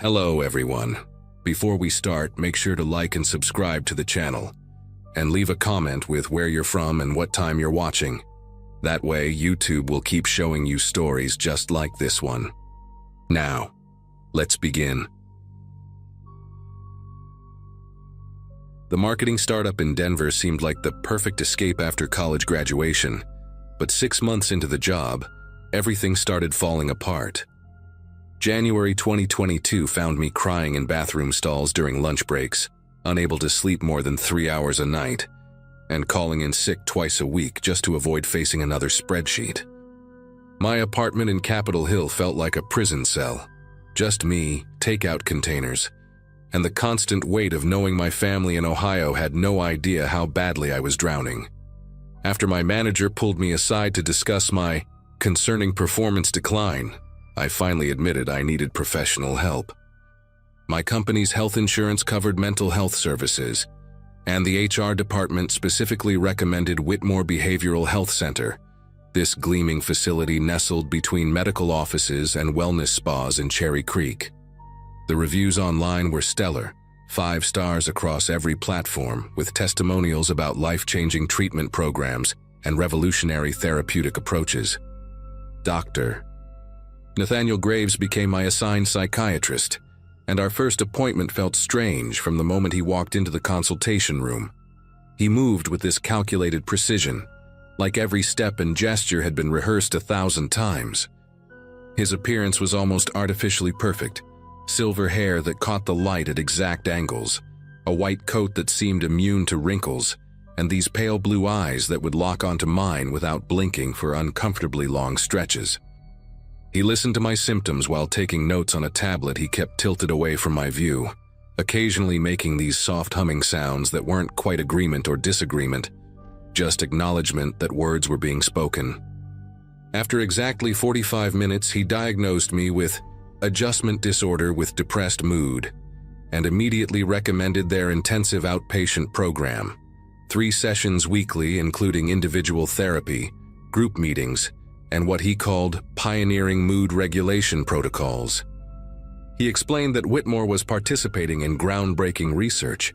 Hello everyone. Before we start, make sure to like and subscribe to the channel, and leave a comment with where you're from and what time you're watching. That way, YouTube will keep showing you stories just like this one. Now, let's begin. The marketing startup in Denver seemed like the perfect escape after college graduation, but 6 months into the job, everything started falling apart. January 2022 found me crying in bathroom stalls during lunch breaks, unable to sleep more than 3 hours a night, and calling in sick twice a week just to avoid facing another spreadsheet. My apartment in Capitol Hill felt like a prison cell. Just me, takeout containers, and the constant weight of knowing my family in Ohio had no idea how badly I was drowning. After my manager pulled me aside to discuss my concerning performance decline, I finally admitted I needed professional help. My company's health insurance covered mental health services, and the HR department specifically recommended Whitmore Behavioral Health Center, this gleaming facility nestled between medical offices and wellness spas in Cherry Creek. The reviews online were stellar, 5 stars across every platform, with testimonials about life-changing treatment programs and revolutionary therapeutic approaches. Dr. Nathaniel Graves became my assigned psychiatrist, and our first appointment felt strange from the moment he walked into the consultation room. He moved with this calculated precision, like every step and gesture had been rehearsed 1,000 times. His appearance was almost artificially perfect: silver hair that caught the light at exact angles, a white coat that seemed immune to wrinkles, and these pale blue eyes that would lock onto mine without blinking for uncomfortably long stretches. He listened to my symptoms while taking notes on a tablet he kept tilted away from my view, occasionally making these soft humming sounds that weren't quite agreement or disagreement, just acknowledgement that words were being spoken. After exactly 45 minutes, he diagnosed me with adjustment disorder with depressed mood, and immediately recommended their intensive outpatient program, 3 sessions weekly including individual therapy, group meetings, and what he called pioneering mood regulation protocols. He explained that Whitmore was participating in groundbreaking research,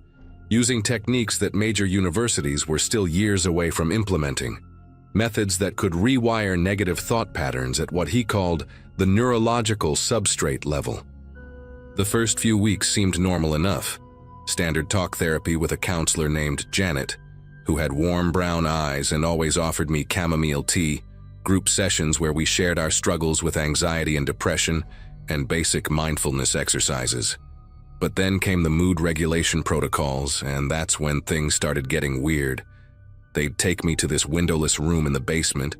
using techniques that major universities were still years away from implementing, methods that could rewire negative thought patterns at what he called the neurological substrate level. The first few weeks seemed normal enough. Standard talk therapy with a counselor named Janet, who had warm brown eyes and always offered me chamomile tea, group sessions where we shared our struggles with anxiety and depression, and basic mindfulness exercises. But then came the mood regulation protocols, and that's when things started getting weird. They'd take me to this windowless room in the basement,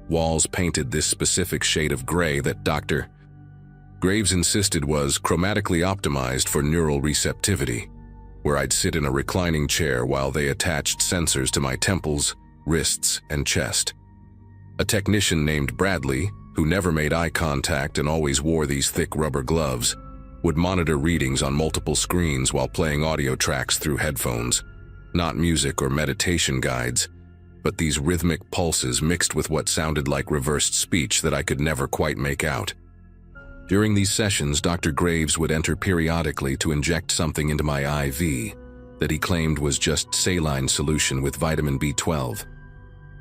walls painted this specific shade of gray that Dr. Graves insisted was chromatically optimized for neural receptivity, where I'd sit in a reclining chair while they attached sensors to my temples, wrists, and chest. A technician named Bradley, who never made eye contact and always wore these thick rubber gloves, would monitor readings on multiple screens while playing audio tracks through headphones. Not music or meditation guides, but these rhythmic pulses mixed with what sounded like reversed speech that I could never quite make out. During these sessions, Dr. Graves would enter periodically to inject something into my IV that he claimed was just saline solution with vitamin B12.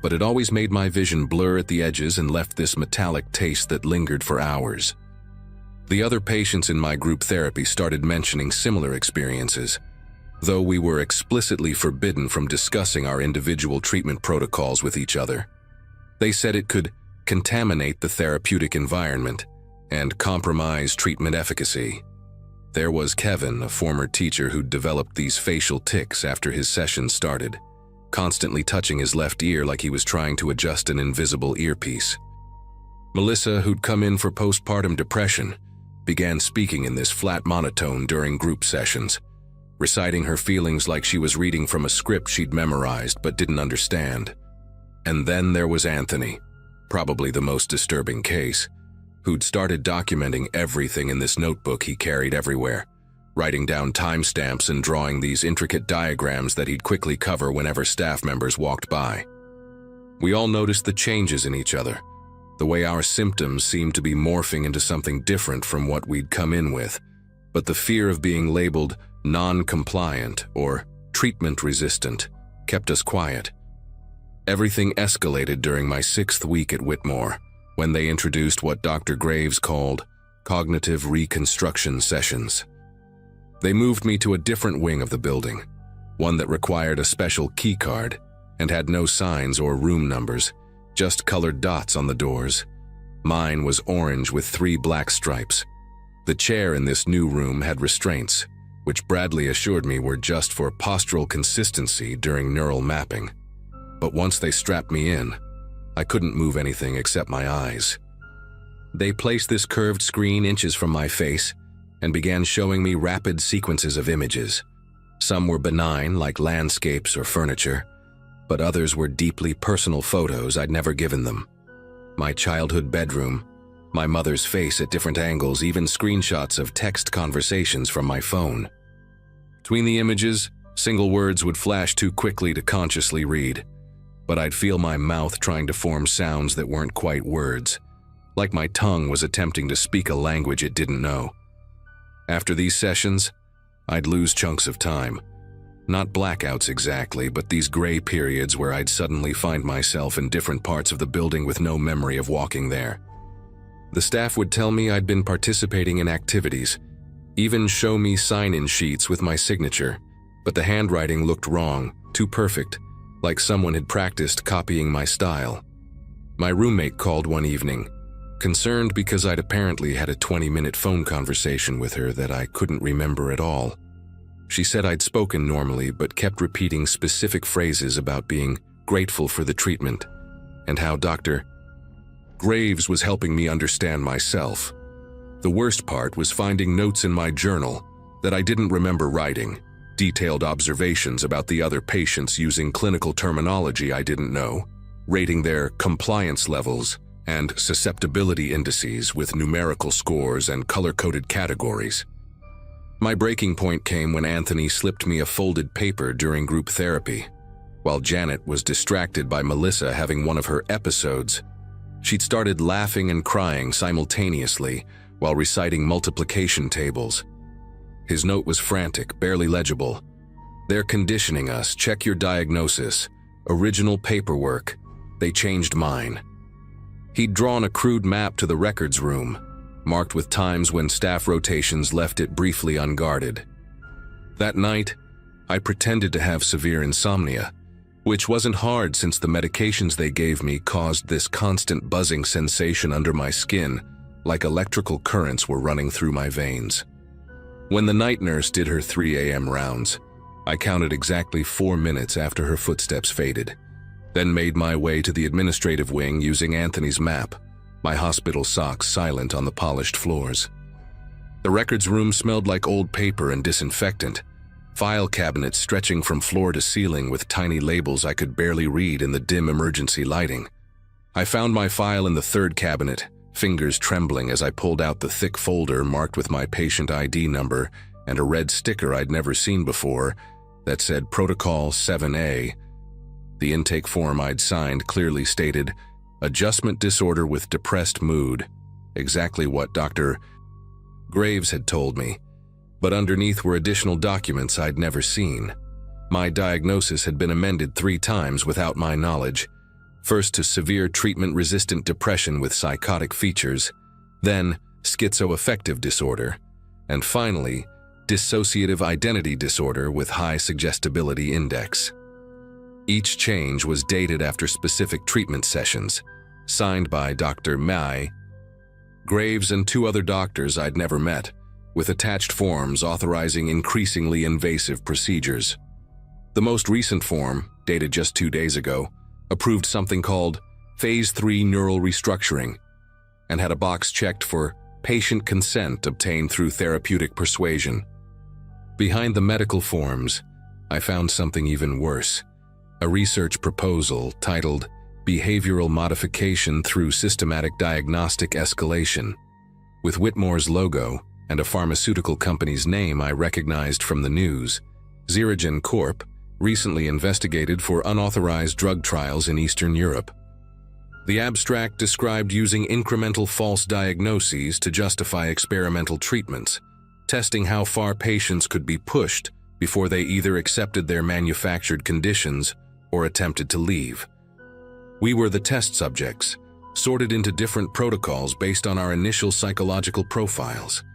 But it always made my vision blur at the edges and left this metallic taste that lingered for hours. The other patients in my group therapy started mentioning similar experiences, though we were explicitly forbidden from discussing our individual treatment protocols with each other. They said it could contaminate the therapeutic environment and compromise treatment efficacy. There was Kevin, a former teacher who'd developed these facial tics after his sessions started, constantly touching his left ear like he was trying to adjust an invisible earpiece. Melissa, who'd come in for postpartum depression, began speaking in this flat monotone during group sessions, reciting her feelings like she was reading from a script she'd memorized but didn't understand. And then there was Anthony, probably the most disturbing case, who'd started documenting everything in this notebook he carried everywhere, writing down timestamps and drawing these intricate diagrams that he'd quickly cover whenever staff members walked by. We all noticed the changes in each other, the way our symptoms seemed to be morphing into something different from what we'd come in with, but the fear of being labeled non-compliant or treatment-resistant kept us quiet. Everything escalated during my 6th week at Whitmore, when they introduced what Dr. Graves called cognitive reconstruction sessions. They moved me to a different wing of the building, one that required a special key card and had no signs or room numbers, just colored dots on the doors. Mine was orange with 3 black stripes. The chair in this new room had restraints, which Bradley assured me were just for postural consistency during neural mapping. But once they strapped me in, I couldn't move anything except my eyes. They placed this curved screen inches from my face and began showing me rapid sequences of images. Some were benign, like landscapes or furniture, but others were deeply personal photos I'd never given them. My childhood bedroom, my mother's face at different angles, even screenshots of text conversations from my phone. Between the images, single words would flash too quickly to consciously read, but I'd feel my mouth trying to form sounds that weren't quite words, like my tongue was attempting to speak a language it didn't know. After these sessions, I'd lose chunks of time. Not blackouts exactly, but these gray periods where I'd suddenly find myself in different parts of the building with no memory of walking there. The staff would tell me I'd been participating in activities, even show me sign-in sheets with my signature, but the handwriting looked wrong, too perfect, like someone had practiced copying my style. My roommate called one evening, concerned because I'd apparently had a 20-minute phone conversation with her that I couldn't remember at all. She said I'd spoken normally but kept repeating specific phrases about being grateful for the treatment and how Dr. Graves was helping me understand myself. The worst part was finding notes in my journal that I didn't remember writing, detailed observations about the other patients using clinical terminology I didn't know, rating their compliance levels and susceptibility indices with numerical scores and color-coded categories. My breaking point came when Anthony slipped me a folded paper during group therapy. While Janet was distracted by Melissa having one of her episodes, she'd started laughing and crying simultaneously while reciting multiplication tables. His note was frantic, barely legible. "They're conditioning us. Check your diagnosis. Original paperwork. They changed mine." He'd drawn a crude map to the records room, marked with times when staff rotations left it briefly unguarded. That night, I pretended to have severe insomnia, which wasn't hard since the medications they gave me caused this constant buzzing sensation under my skin, like electrical currents were running through my veins. When the night nurse did her 3 a.m. rounds, I counted exactly 4 minutes after her footsteps faded, then made my way to the administrative wing using Anthony's map, my hospital socks silent on the polished floors. The records room smelled like old paper and disinfectant, file cabinets stretching from floor to ceiling with tiny labels I could barely read in the dim emergency lighting. I found my file in the 3rd cabinet, fingers trembling as I pulled out the thick folder marked with my patient ID number and a red sticker I'd never seen before that said Protocol 7A. The intake form I'd signed clearly stated, "Adjustment disorder with depressed mood," exactly what Dr. Graves had told me, but underneath were additional documents I'd never seen. My diagnosis had been amended 3 times without my knowledge, first to severe treatment-resistant depression with psychotic features, then schizoaffective disorder, and finally, dissociative identity disorder with high suggestibility index. Each change was dated after specific treatment sessions, signed by Dr. Mai, Graves, and 2 other doctors I'd never met, with attached forms authorizing increasingly invasive procedures. The most recent form, dated just 2 days ago, approved something called Phase 3 neural restructuring and had a box checked for patient consent obtained through therapeutic persuasion. Behind the medical forms, I found something even worse. A research proposal titled Behavioral Modification Through Systematic Diagnostic Escalation, with Whitmore's logo and a pharmaceutical company's name I recognized from the news. Xerogen Corp. Recently investigated for unauthorized drug trials in Eastern Europe. The abstract described using incremental false diagnoses to justify experimental treatments, testing how far patients could be pushed before they either accepted their manufactured conditions or attempted to leave. We were the test subjects, sorted into different protocols based on our initial psychological profiles.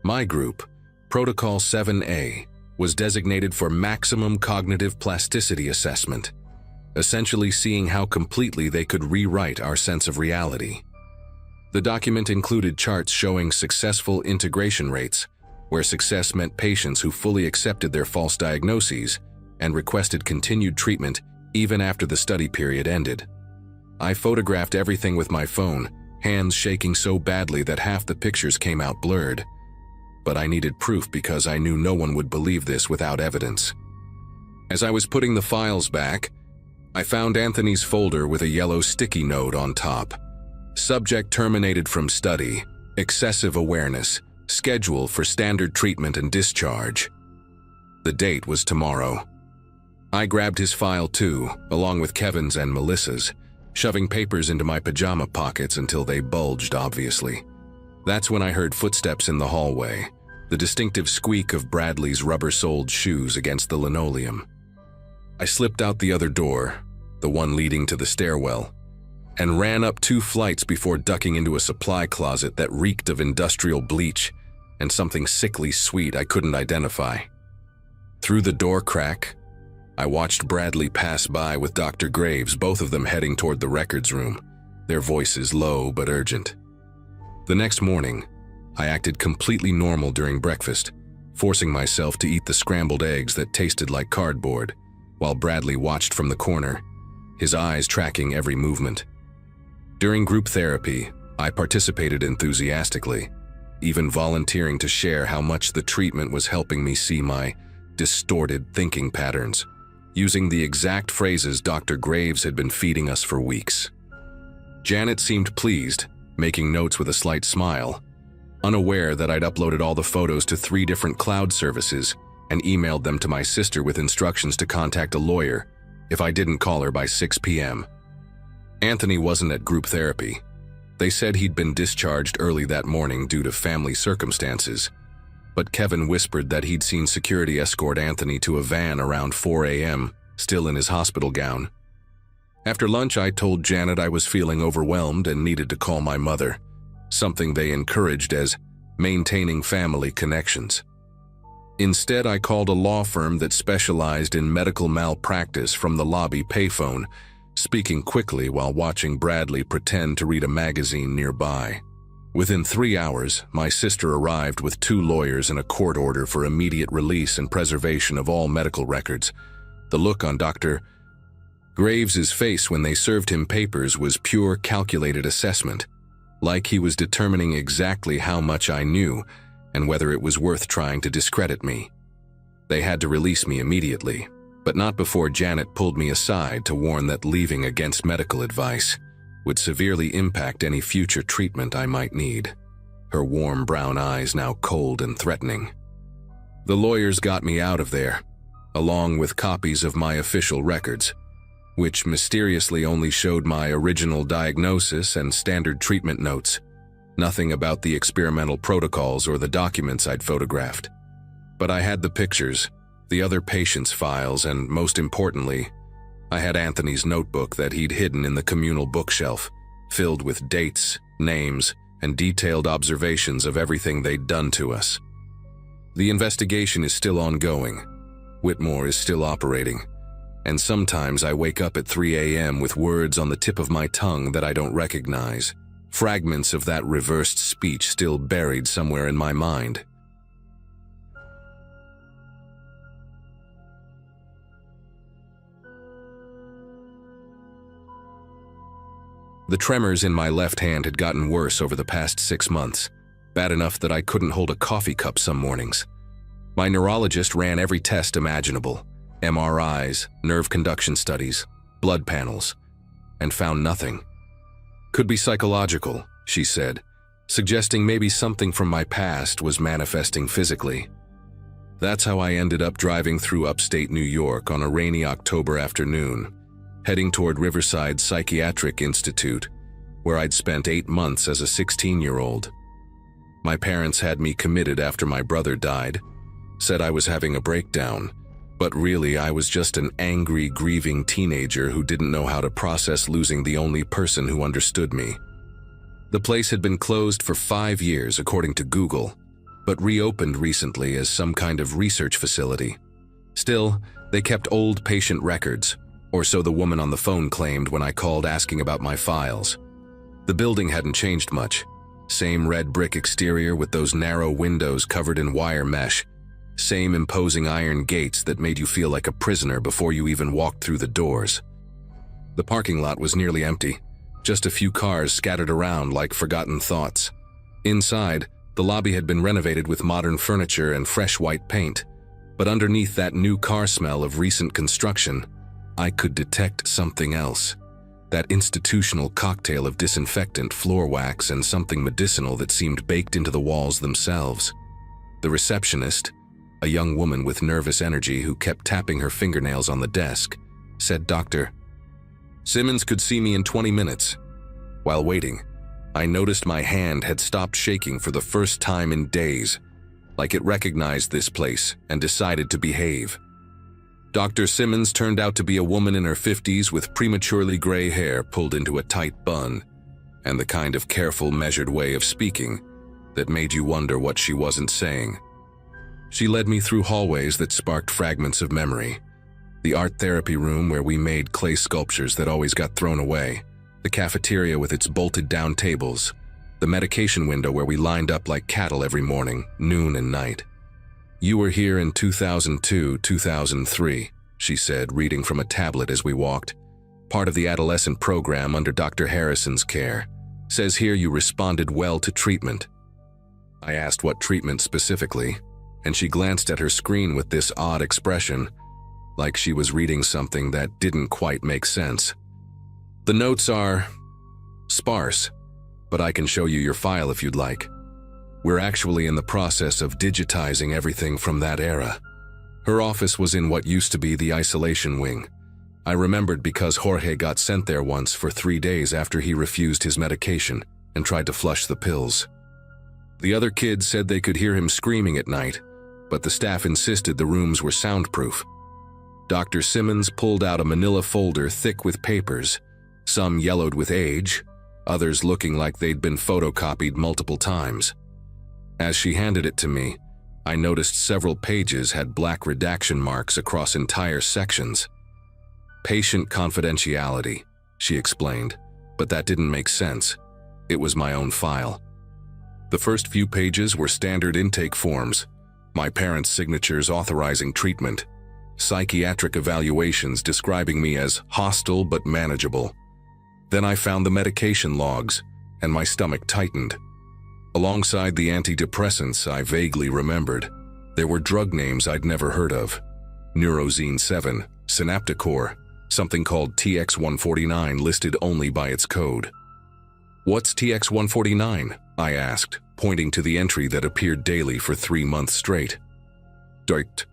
My group, Protocol 7A, was designated for maximum cognitive plasticity assessment, essentially seeing how completely they could rewrite our sense of reality. The document included charts showing successful integration rates, where success meant patients who fully accepted their false diagnoses and requested continued treatment even after the study period ended. I photographed everything with my phone, hands shaking so badly that half the pictures came out blurred. But I needed proof because I knew no one would believe this without evidence. As I was putting the files back, I found Anthony's folder with a yellow sticky note on top. Subject terminated from study, excessive awareness, schedule for standard treatment and discharge. The date was tomorrow. I grabbed his file too, along with Kevin's and Melissa's, shoving papers into my pajama pockets until they bulged obviously. That's when I heard footsteps in the hallway, the distinctive squeak of Bradley's rubber-soled shoes against the linoleum. I slipped out the other door, the one leading to the stairwell, and ran up 2 flights before ducking into a supply closet that reeked of industrial bleach and something sickly sweet I couldn't identify. Through the door crack, I watched Bradley pass by with Dr. Graves, both of them heading toward the records room, their voices low but urgent. The next morning, I acted completely normal during breakfast, forcing myself to eat the scrambled eggs that tasted like cardboard, while Bradley watched from the corner, his eyes tracking every movement. During group therapy, I participated enthusiastically, even volunteering to share how much the treatment was helping me see my distorted thinking patterns, using the exact phrases Dr. Graves had been feeding us for weeks. Janet seemed pleased, making notes with a slight smile, unaware that I'd uploaded all the photos to 3 different cloud services and emailed them to my sister with instructions to contact a lawyer if I didn't call her by 6 p.m. Anthony wasn't at group therapy. They said he'd been discharged early that morning due to family circumstances, but Kevin whispered that he'd seen security escort Anthony to a van around 4 a.m., still in his hospital gown. After lunch, I told Janet I was feeling overwhelmed and needed to call my mother, something they encouraged as maintaining family connections. Instead, I called a law firm that specialized in medical malpractice from the lobby payphone, speaking quickly while watching Bradley pretend to read a magazine nearby. Within 3 hours, my sister arrived with 2 lawyers and a court order for immediate release and preservation of all medical records. The look on Dr. Graves's face when they served him papers was pure calculated assessment, like he was determining exactly how much I knew and whether it was worth trying to discredit me. They had to release me immediately, but not before Janet pulled me aside to warn that leaving against medical advice would severely impact any future treatment I might need, her warm brown eyes now cold and threatening. The lawyers got me out of there, along with copies of my official records, which mysteriously only showed my original diagnosis and standard treatment notes, nothing about the experimental protocols or the documents I'd photographed. But I had the pictures, the other patients' files, and most importantly, I had Anthony's notebook that he'd hidden in the communal bookshelf, filled with dates, names, and detailed observations of everything they'd done to us. The investigation is still ongoing. Whitmore is still operating, and sometimes I wake up at 3 a.m. with words on the tip of my tongue that I don't recognize, fragments of that reversed speech still buried somewhere in my mind. The tremors in my left hand had gotten worse over the past 6 months, bad enough that I couldn't hold a coffee cup some mornings. My neurologist ran every test imaginable, MRIs, nerve conduction studies, blood panels, and found nothing. Could be psychological, she said, suggesting maybe something from my past was manifesting physically. That's how I ended up driving through upstate New York on a rainy October afternoon, heading toward Riverside Psychiatric Institute, where I'd spent 8 months as a 16-year-old. My parents had me committed after my brother died, said I was having a breakdown, but really I was just an angry, grieving teenager who didn't know how to process losing the only person who understood me. The place had been closed for 5 years, according to Google, but reopened recently as some kind of research facility. Still, they kept old patient records, or so the woman on the phone claimed when I called asking about my files. The building hadn't changed much. Same red brick exterior with those narrow windows covered in wire mesh. Same imposing iron gates that made you feel like a prisoner before you even walked through the doors. The parking lot was nearly empty, just a few cars scattered around like forgotten thoughts. Inside, the lobby had been renovated with modern furniture and fresh white paint, but underneath that new car smell of recent construction, I could detect something else. That institutional cocktail of disinfectant, floor wax, and something medicinal that seemed baked into the walls themselves. The receptionist, a young woman with nervous energy who kept tapping her fingernails on the desk, said, "Dr. Simmons could see me in 20 minutes. While waiting, I noticed my hand had stopped shaking for the first time in days, like it recognized this place and decided to behave. Dr. Simmons turned out to be a woman in her 50s with prematurely gray hair pulled into a tight bun, and the kind of careful, measured way of speaking that made you wonder what she wasn't saying. She led me through hallways that sparked fragments of memory. The art therapy room where we made clay sculptures that always got thrown away, the cafeteria with its bolted-down tables, the medication window where we lined up like cattle every morning, noon and night. You were here in 2002, 2003, she said, reading from a tablet as we walked. Part of the adolescent program under Dr. Harrison's care. Says here you responded well to treatment. I asked what treatment specifically, and she glanced at her screen with this odd expression, like she was reading something that didn't quite make sense. The notes are sparse, but I can show you your file if you'd like. We're actually in the process of digitizing everything from that era. Her office was in what used to be the isolation wing. I remembered because Jorge got sent there once for 3 days after he refused his medication and tried to flush the pills. The other kids said they could hear him screaming at night, but the staff insisted the rooms were soundproof. Dr. Simmons pulled out a manila folder thick with papers, some yellowed with age, others looking like they'd been photocopied multiple times. As she handed it to me, I noticed several pages had black redaction marks across entire sections. Patient confidentiality, she explained, but that didn't make sense. It was my own file. The first few pages were standard intake forms, my parents' signatures authorizing treatment, psychiatric evaluations describing me as hostile but manageable. Then I found the medication logs, and my stomach tightened. Alongside the antidepressants I vaguely remembered, there were drug names I'd never heard of. Neurozine 7, Synapticor, something called TX-149 listed only by its code. What's TX-149? I asked, pointing to the entry that appeared daily for 3 months straight. Dirt.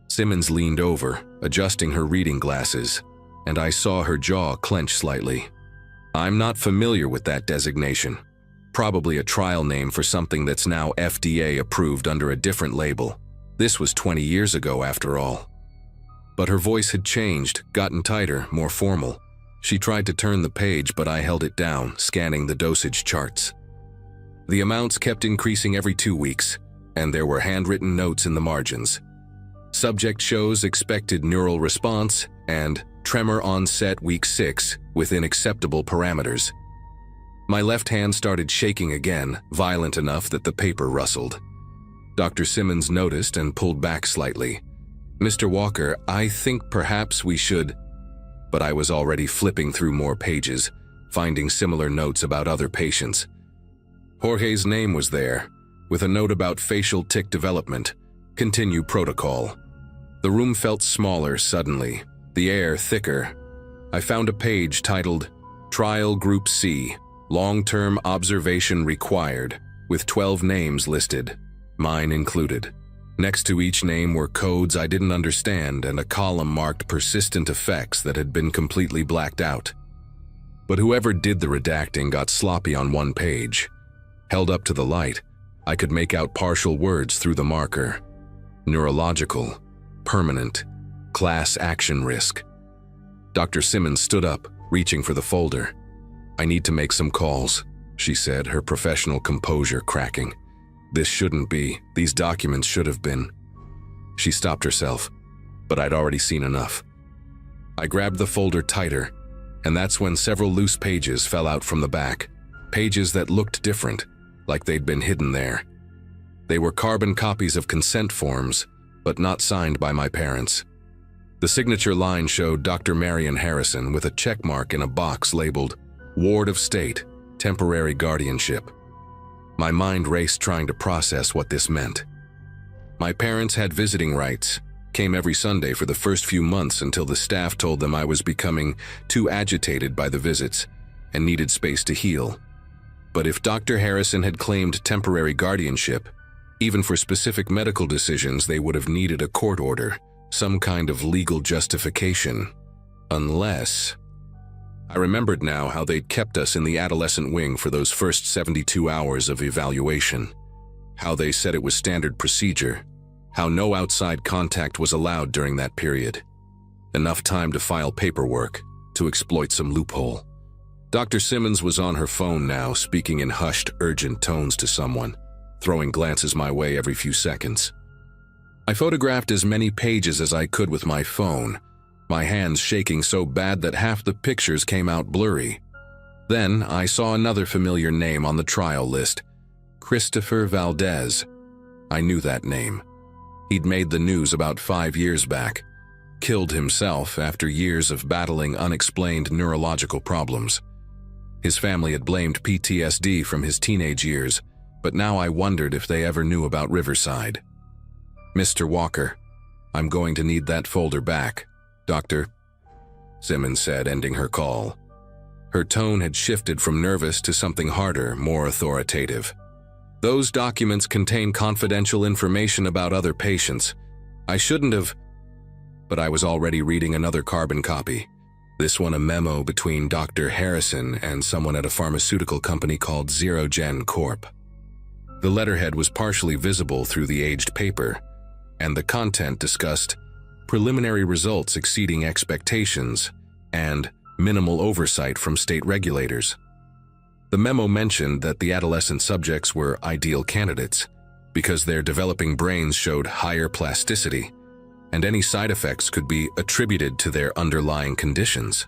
Simmons leaned over, adjusting her reading glasses, and I saw her jaw clench slightly. I'm not familiar with that designation. Probably a trial name for something that's now FDA approved under a different label. This was 20 years ago after all. But her voice had changed, gotten tighter, more formal. She tried to turn the page, but I held it down, scanning the dosage charts. The amounts kept increasing every 2 weeks, and there were handwritten notes in the margins. Subject shows expected neural response and tremor onset week 6 within acceptable parameters. My left hand started shaking again, violent enough that the paper rustled. Dr. Simmons noticed and pulled back slightly. Mr. Walker, I think perhaps we should... But I was already flipping through more pages, finding similar notes about other patients. Jorge's name was there, with a note about facial tic development. Continue protocol. The room felt smaller suddenly, the air thicker. I found a page titled Trial Group C, Long-Term Observation Required, with 12 names listed, mine included. Next to each name were codes I didn't understand and a column marked persistent effects that had been completely blacked out. But whoever did the redacting got sloppy on one page. Held up to the light, I could make out partial words through the marker. Neurological, permanent, class action risk. Dr. Simmons stood up, reaching for the folder. "I need to make some calls," she said, her professional composure cracking. "This shouldn't be. These documents should have been." She stopped herself, but I'd already seen enough. I grabbed the folder tighter, and that's when several loose pages fell out from the back. Pages that looked different, like they'd been hidden there. They were carbon copies of consent forms, but not signed by my parents. The signature line showed Dr. Marion Harrison with a check mark in a box labeled Ward of State, Temporary Guardianship. My mind raced trying to process what this meant. My parents had visiting rights, came every Sunday for the first few months until the staff told them I was becoming too agitated by the visits and needed space to heal. But if Dr. Harrison had claimed temporary guardianship, even for specific medical decisions, they would have needed a court order, some kind of legal justification. Unless... I remembered now how they'd kept us in the adolescent wing for those first 72 hours of evaluation. How they said it was standard procedure. How no outside contact was allowed during that period. Enough time to file paperwork, to exploit some loophole. Dr. Simmons was on her phone now, speaking in hushed, urgent tones to someone, throwing glances my way every few seconds. I photographed as many pages as I could with my phone, my hands shaking so bad that half the pictures came out blurry. Then I saw another familiar name on the trial list, Christopher Valdez. I knew that name. He'd made the news about 5 years back, killed himself after years of battling unexplained neurological problems. His family had blamed PTSD from his teenage years, but now I wondered if they ever knew about Riverside. "Mr. Walker, I'm going to need that folder back, Doctor," Simmons said, ending her call. Her tone had shifted from nervous to something harder, more authoritative. "Those documents contain confidential information about other patients. I shouldn't have..." But I was already reading another carbon copy. This one a memo between Dr. Harrison and someone at a pharmaceutical company called ZeroGen Corp. The letterhead was partially visible through the aged paper, and the content discussed preliminary results exceeding expectations and minimal oversight from state regulators. The memo mentioned that the adolescent subjects were ideal candidates because their developing brains showed higher plasticity, and any side effects could be attributed to their underlying conditions.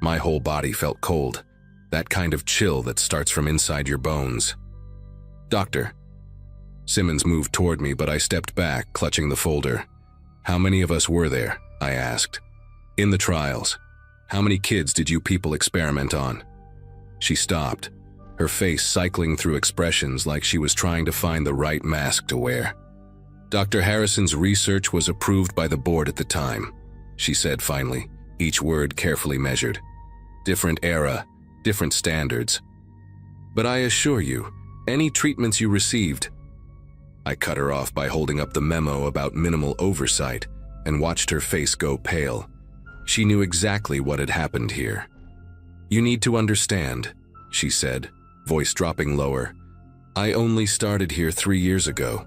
My whole body felt cold, that kind of chill that starts from inside your bones. "Doctor." Simmons moved toward me, but I stepped back, clutching the folder. "How many of us were there?" I asked. "In the trials, how many kids did you people experiment on?" She stopped, her face cycling through expressions like she was trying to find the right mask to wear. "Dr. Harrison's research was approved by the board at the time," she said finally, each word carefully measured. "Different era, different standards. But I assure you, any treatments you received..." I cut her off by holding up the memo about minimal oversight and watched her face go pale. She knew exactly what had happened here. "You need to understand," she said, voice dropping lower. "I only started here 3 years ago.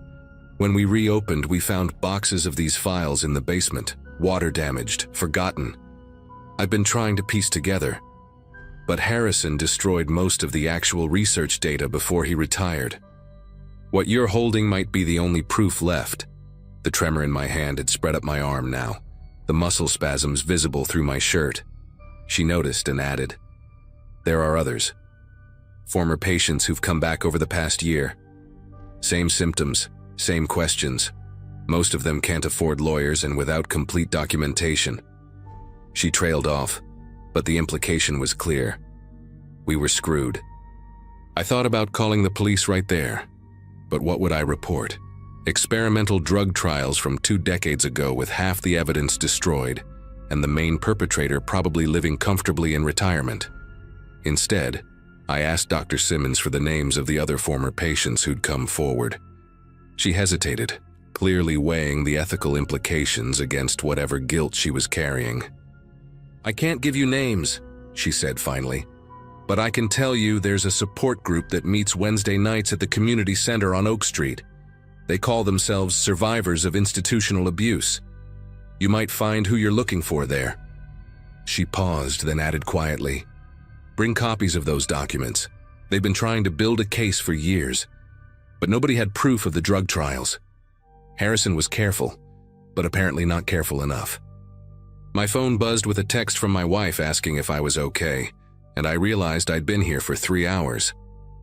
When we reopened, we found boxes of these files in the basement, water-damaged, forgotten. I've been trying to piece together. But Harrison destroyed most of the actual research data before he retired. What you're holding might be the only proof left." The tremor in my hand had spread up my arm now, the muscle spasms visible through my shirt. She noticed and added, "There are others. Former patients who've come back over the past year. Same symptoms, same questions. Most of them can't afford lawyers and without complete documentation." She trailed off, but the implication was clear. We were screwed. I thought about calling the police right there. But what would I report? Experimental drug trials from 2 decades ago with half the evidence destroyed, and the main perpetrator probably living comfortably in retirement. Instead, I asked Dr. Simmons for the names of the other former patients who'd come forward. She hesitated, clearly weighing the ethical implications against whatever guilt she was carrying. "I can't give you names," she said finally, But I can tell you there's a support group that meets Wednesday nights at the community center on Oak Street. They call themselves Survivors of Institutional Abuse. You might find who you're looking for there." She paused, then added quietly, "Bring copies of those documents. They've been trying to build a case for years, but nobody had proof of the drug trials. Harrison was careful, but apparently not careful enough." My phone buzzed with a text from my wife asking if I was okay, and I realized I'd been here for 3 hours.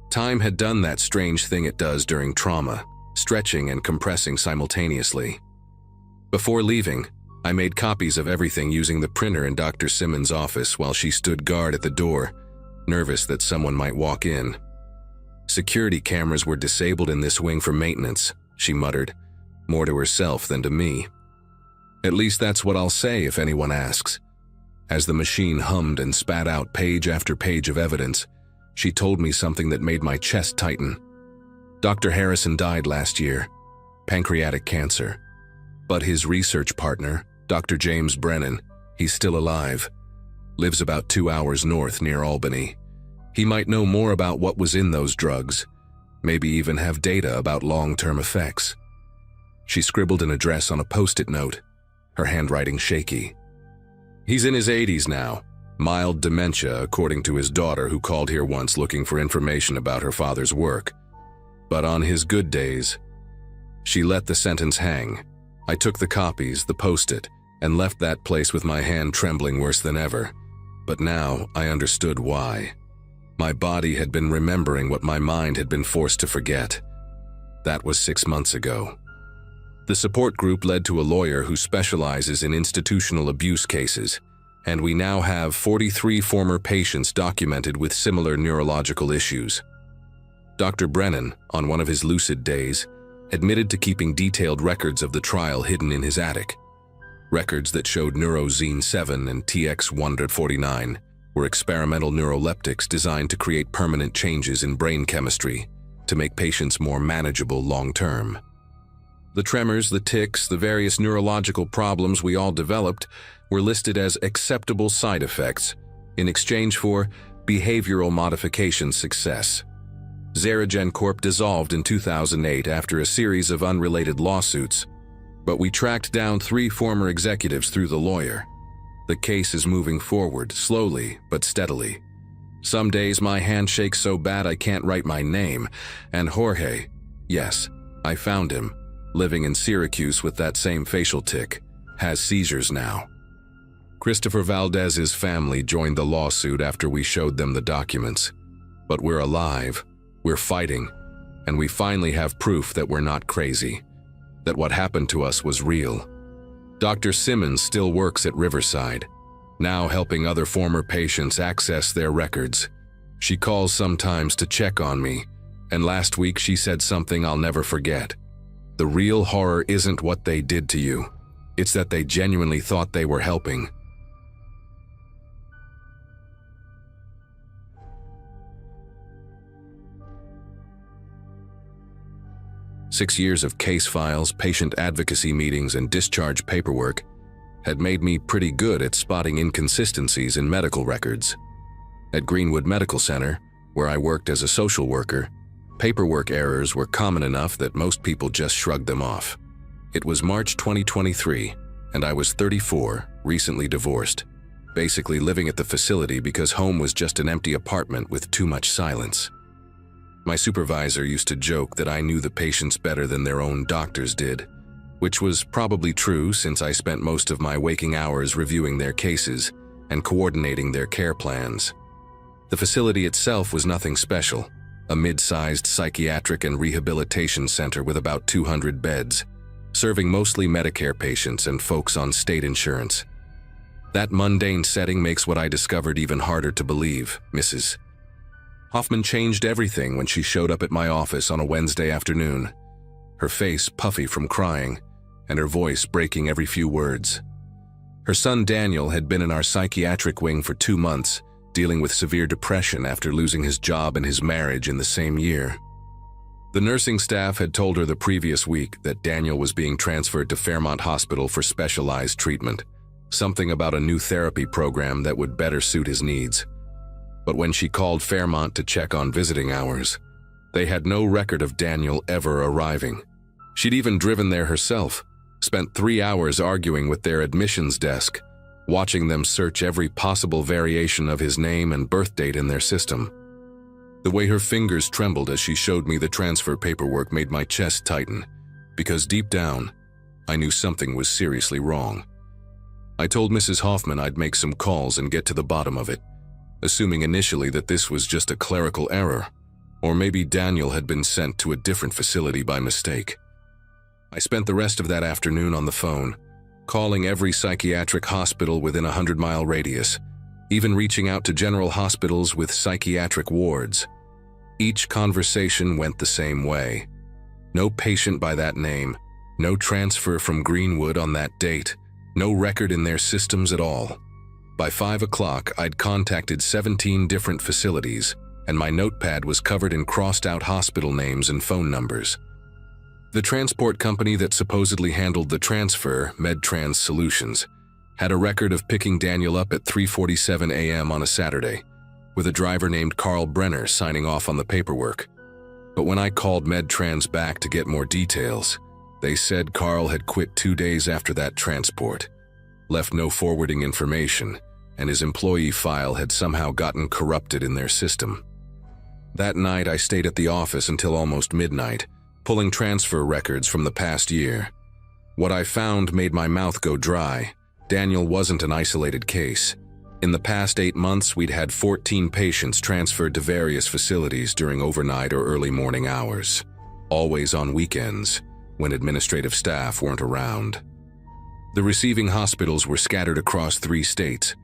Time had done that strange thing it does during trauma, stretching and compressing simultaneously. Before leaving, I made copies of everything using the printer in Dr. Simmons' office while she stood guard at the door, nervous that someone might walk in. "Security cameras were disabled in this wing for maintenance," she muttered, more to herself than to me. "At least that's what I'll say if anyone asks." As the machine hummed and spat out page after page of evidence, she told me something that made my chest tighten. Dr. Harrison died last year, pancreatic cancer. But his research partner, Dr. James Brennan, he's still alive, lives about 2 hours north near Albany. He might know more about what was in those drugs, maybe even have data about long-term effects. She scribbled an address on a post-it note, her handwriting shaky. "He's in his 80s now, mild dementia according to his daughter who called here once looking for information about her father's work. But on his good days..." She let the sentence hang. I took the copies, the post-it, and left that place with my hand trembling worse than ever. But now I understood why. My body had been remembering what my mind had been forced to forget. That was 6 months ago. The support group led to a lawyer who specializes in institutional abuse cases, and we now have 43 former patients documented with similar neurological issues. Dr. Brennan, on one of his lucid days, admitted to keeping detailed records of the trial hidden in his attic. Records that showed Neurozine 7 and TX-149 were experimental neuroleptics designed to create permanent changes in brain chemistry to make patients more manageable long-term. The tremors, the tics, the various neurological problems we all developed were listed as acceptable side effects in exchange for behavioral modification success. Xerogen Corp dissolved in 2008 after a series of unrelated lawsuits, but we tracked down 3 former executives through the lawyer. The case is moving forward, slowly but steadily. Some days my hand shakes so bad I can't write my name, and Jorge, yes, I found him, living in Syracuse with that same facial tic, has seizures now. Christopher Valdez's family joined the lawsuit after we showed them the documents. But we're alive, we're fighting, and we finally have proof that we're not crazy, that what happened to us was real. Dr. Simmons still works at Riverside, now helping other former patients access their records. She calls sometimes to check on me, and last week she said something I'll never forget. The real horror isn't what they did to you. It's that they genuinely thought they were helping. Six years of case files, patient advocacy meetings, and discharge paperwork had made me pretty good at spotting inconsistencies in medical records. At Greenwood Medical Center, where I worked as a social worker, paperwork errors were common enough that most people just shrugged them off. It was March 2023, and I was 34, recently divorced, basically living at the facility because home was just an empty apartment with too much silence. My supervisor used to joke that I knew the patients better than their own doctors did, which was probably true since I spent most of my waking hours reviewing their cases and coordinating their care plans. The facility itself was nothing special, a mid-sized psychiatric and rehabilitation center with about 200 beds, serving mostly Medicare patients and folks on state insurance. That mundane setting makes what I discovered even harder to believe, Mrs. Hoffman changed everything when she showed up at my office on a Wednesday afternoon, her face puffy from crying and her voice breaking every few words. Her son Daniel had been in our psychiatric wing for 2 months, dealing with severe depression after losing his job and his marriage in the same year. The nursing staff had told her the previous week that Daniel was being transferred to Fairmont Hospital for specialized treatment, something about a new therapy program that would better suit his needs. But when she called Fairmont to check on visiting hours, they had no record of Daniel ever arriving. She'd even driven there herself, spent 3 hours arguing with their admissions desk, watching them search every possible variation of his name and birth date in their system. The way her fingers trembled as she showed me the transfer paperwork made my chest tighten, because deep down, I knew something was seriously wrong. I told Mrs. Hoffman I'd make some calls and get to the bottom of it, assuming initially that this was just a clerical error, or maybe Daniel had been sent to a different facility by mistake. I spent the rest of that afternoon on the phone, calling every psychiatric hospital within a 100-mile radius, even reaching out to general hospitals with psychiatric wards. Each conversation went the same way. No patient by that name, no transfer from Greenwood on that date, no record in their systems at all. By 5 o'clock, I'd contacted 17 different facilities, and my notepad was covered in crossed-out hospital names and phone numbers. The transport company that supposedly handled the transfer, MedTrans Solutions, had a record of picking Daniel up at 3:47 a.m. on a Saturday, with a driver named Carl Brenner signing off on the paperwork. But when I called MedTrans back to get more details, they said Carl had quit 2 days after that transport, left no forwarding information, and his employee file had somehow gotten corrupted in their system. That night, I stayed at the office until almost midnight, pulling transfer records from the past year. What I found made my mouth go dry. Daniel wasn't an isolated case. In the past 8 months, we'd had 14 patients transferred to various facilities during overnight or early morning hours, always on weekends, when administrative staff weren't around. The receiving hospitals were scattered across 3 states,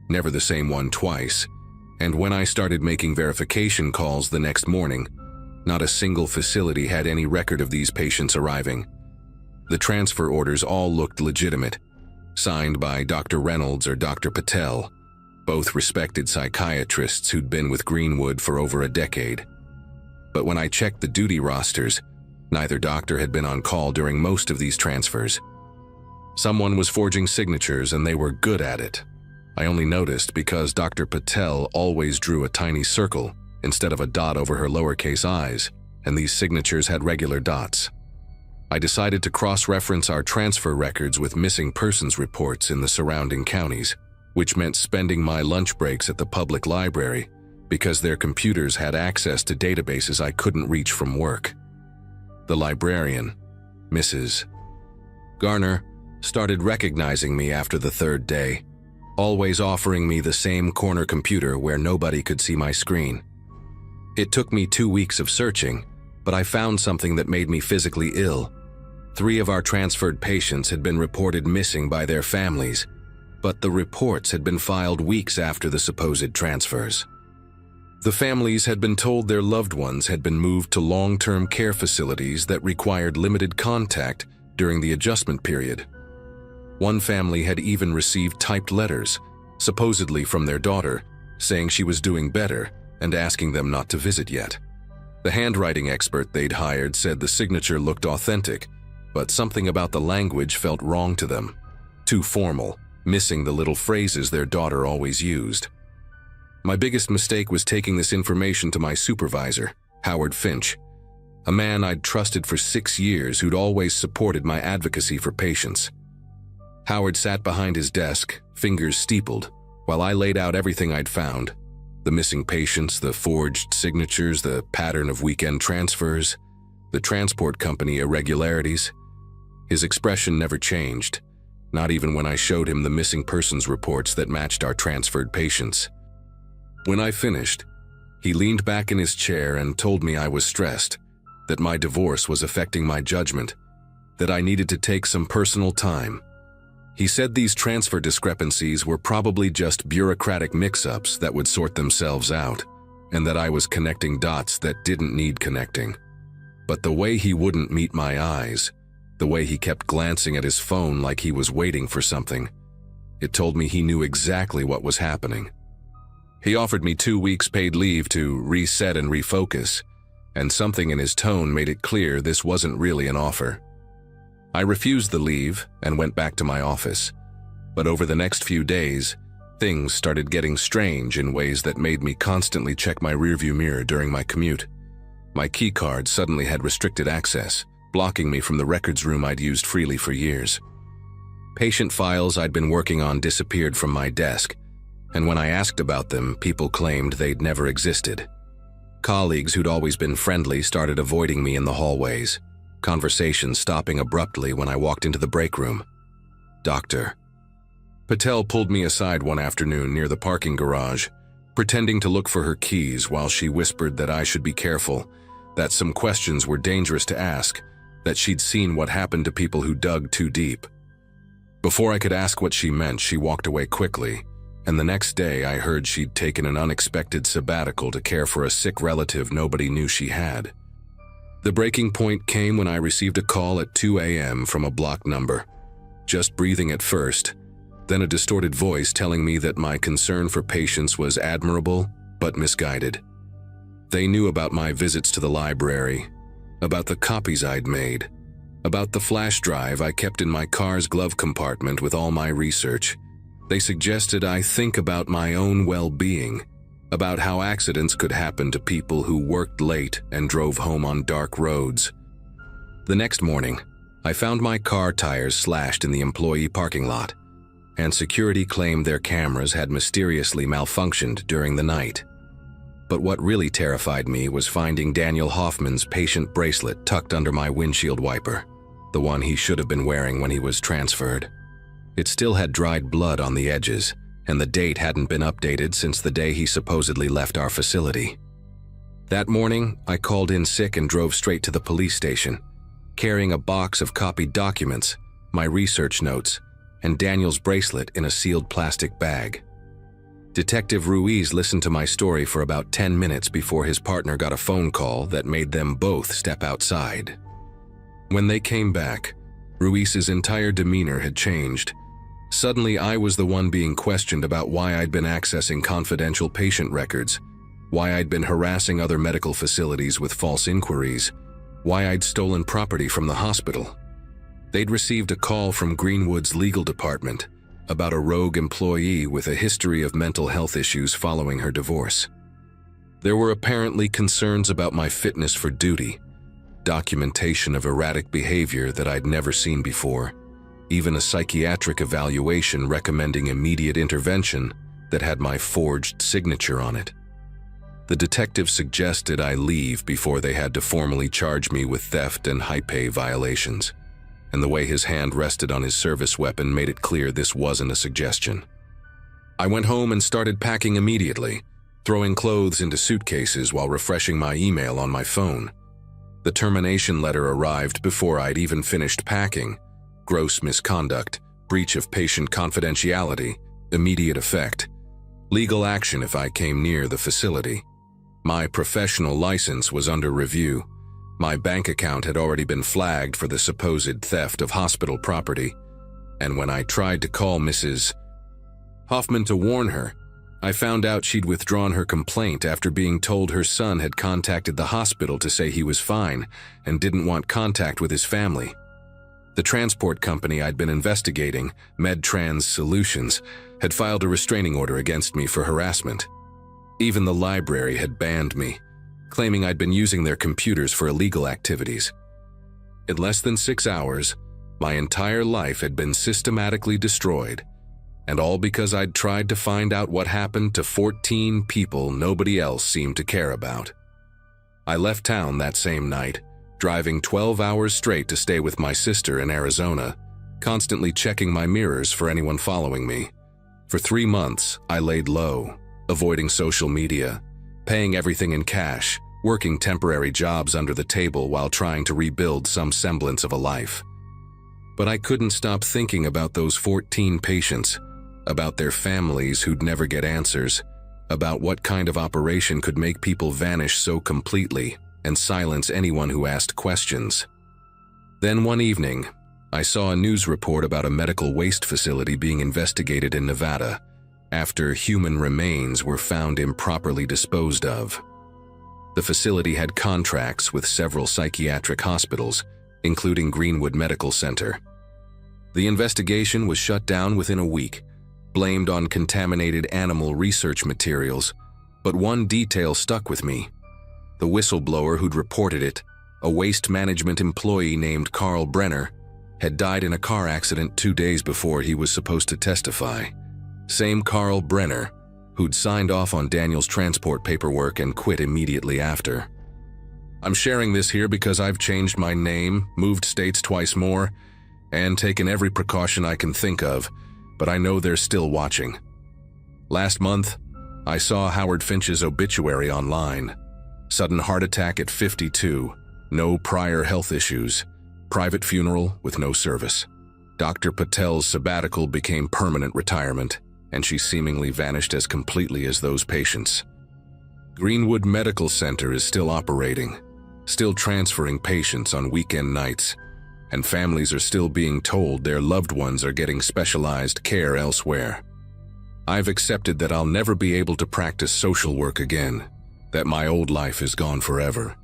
never the same one twice, and when I started making verification calls the next morning, not a single facility had any record of these patients arriving. The transfer orders all looked legitimate, signed by Dr. Reynolds or Dr. Patel, both respected psychiatrists who'd been with Greenwood for over a decade. But when I checked the duty rosters, neither doctor had been on call during most of these transfers. Someone was forging signatures and they were good at it. I only noticed because Dr. Patel always drew a tiny circle instead of a dot over her lowercase i's, and these signatures had regular dots. I decided to cross-reference our transfer records with missing persons reports in the surrounding counties, which meant spending my lunch breaks at the public library because their computers had access to databases I couldn't reach from work. The librarian, Mrs. Garner, started recognizing me after the 3rd day, always offering me the same corner computer where nobody could see my screen. It took me 2 weeks of searching, but I found something that made me physically ill. 3 of our transferred patients had been reported missing by their families, but the reports had been filed weeks after the supposed transfers. The families had been told their loved ones had been moved to long-term care facilities that required limited contact during the adjustment period. One family had even received typed letters, supposedly from their daughter, saying she was doing better and asking them not to visit yet. The handwriting expert they'd hired said the signature looked authentic, but something about the language felt wrong to them, too formal, missing the little phrases their daughter always used. My biggest mistake was taking this information to my supervisor, Howard Finch, a man I'd trusted for 6 years who'd always supported my advocacy for patients. Howard sat behind his desk, fingers steepled, while I laid out everything I'd found: the missing patients, the forged signatures, the pattern of weekend transfers, the transport company irregularities. His expression never changed, not even when I showed him the missing persons reports that matched our transferred patients. When I finished, he leaned back in his chair and told me I was stressed, that my divorce was affecting my judgment, that I needed to take some personal time. He said these transfer discrepancies were probably just bureaucratic mix-ups that would sort themselves out, and that I was connecting dots that didn't need connecting. But the way he wouldn't meet my eyes, the way he kept glancing at his phone like he was waiting for something, it told me he knew exactly what was happening. He offered me 2 weeks paid leave to reset and refocus, and something in his tone made it clear this wasn't really an offer. I refused the leave and went back to my office, but over the next few days, Things started getting strange in ways that made me constantly check my rearview mirror during my commute. My keycard suddenly had restricted access, blocking me from the records room I'd used freely for years. Patient files I'd been working on disappeared from my desk, and when I asked about them, people claimed they'd never existed. Colleagues who'd always been friendly started avoiding me in the hallways, conversations stopping abruptly when I walked into the break room. Doctor. Patel pulled me aside one afternoon near the parking garage, pretending to look for her keys while she whispered that I should be careful, that some questions were dangerous to ask, that she'd seen what happened to people who dug too deep. Before I could ask what she meant, she walked away quickly, and the next day I heard she'd taken an unexpected sabbatical to care for a sick relative nobody knew she had. The breaking point came when I received a call at 2 a.m. from a blocked number. Just breathing at first, then a distorted voice telling me that my concern for patients was admirable but misguided. They knew about my visits to the library, about the copies I'd made, about the flash drive I kept in my car's glove compartment with all my research. They suggested I think about my own well-being, about how accidents could happen to people who worked late and drove home on dark roads. The next morning, I found my car tires slashed in the employee parking lot, and security claimed their cameras had mysteriously malfunctioned during the night. But what really terrified me was finding Daniel Hoffman's patient bracelet tucked under my windshield wiper, the one he should have been wearing when he was transferred. It still had dried blood on the edges, and the date hadn't been updated since the day he supposedly left our facility. That morning, I called in sick and drove straight to the police station, carrying a box of copied documents, my research notes, and Daniel's bracelet in a sealed plastic bag. Detective Ruiz listened to my story for about 10 minutes before his partner got a phone call that made them both step outside. When they came back, Ruiz's entire demeanor had changed. Suddenly, I was the one being questioned about why I'd been accessing confidential patient records, why I'd been harassing other medical facilities with false inquiries, why I'd stolen property from the hospital. They'd received a call from Greenwood's legal department about a rogue employee with a history of mental health issues following her divorce. There were apparently concerns about my fitness for duty, documentation of erratic behavior that I'd never seen before, even a psychiatric evaluation recommending immediate intervention that had my forged signature on it. The detective suggested I leave before they had to formally charge me with theft and high pay violations, and the way his hand rested on his service weapon made it clear this wasn't a suggestion. I went home and started packing immediately, throwing clothes into suitcases while refreshing my email on my phone. The termination letter arrived before I'd even finished packing. Gross misconduct, breach of patient confidentiality, immediate effect. Legal action if I came near the facility. My professional license was under review. My bank account had already been flagged for the supposed theft of hospital property, and when I tried to call Mrs. Hoffman to warn her, I found out she'd withdrawn her complaint after being told her son had contacted the hospital to say he was fine and didn't want contact with his family. The transport company I'd been investigating, MedTrans Solutions, had filed a restraining order against me for harassment. Even the library had banned me, claiming I'd been using their computers for illegal activities. In less than 6 hours, my entire life had been systematically destroyed, and all because I'd tried to find out what happened to 14 people nobody else seemed to care about. I left town that same night, driving 12 hours straight to stay with my sister in Arizona, constantly checking my mirrors for anyone following me. For 3 months, I laid low, avoiding social media, paying everything in cash, working temporary jobs under the table while trying to rebuild some semblance of a life. But I couldn't stop thinking about those 14 patients, about their families who'd never get answers, about what kind of operation could make people vanish so completely and silence anyone who asked questions. Then one evening, I saw a news report about a medical waste facility being investigated in Nevada after human remains were found improperly disposed of. The facility had contracts with several psychiatric hospitals, including Greenwood Medical Center. The investigation was shut down within a week, blamed on contaminated animal research materials, but one detail stuck with me. The whistleblower who'd reported it, a waste management employee named Carl Brenner, had died in a car accident 2 days before he was supposed to testify. Same Carl Brenner, who'd signed off on Daniel's transport paperwork and quit immediately after. I'm sharing this here because I've changed my name, moved states twice more, and taken every precaution I can think of, but I know they're still watching. Last month, I saw Howard Finch's obituary online. Sudden heart attack at 52, no prior health issues, private funeral with no service. Dr. Patel's sabbatical became permanent retirement, and she seemingly vanished as completely as those patients. Greenwood Medical Center is still operating, still transferring patients on weekend nights, and families are still being told their loved ones are getting specialized care elsewhere. I've accepted that I'll never be able to practice social work again, that my old life is gone forever,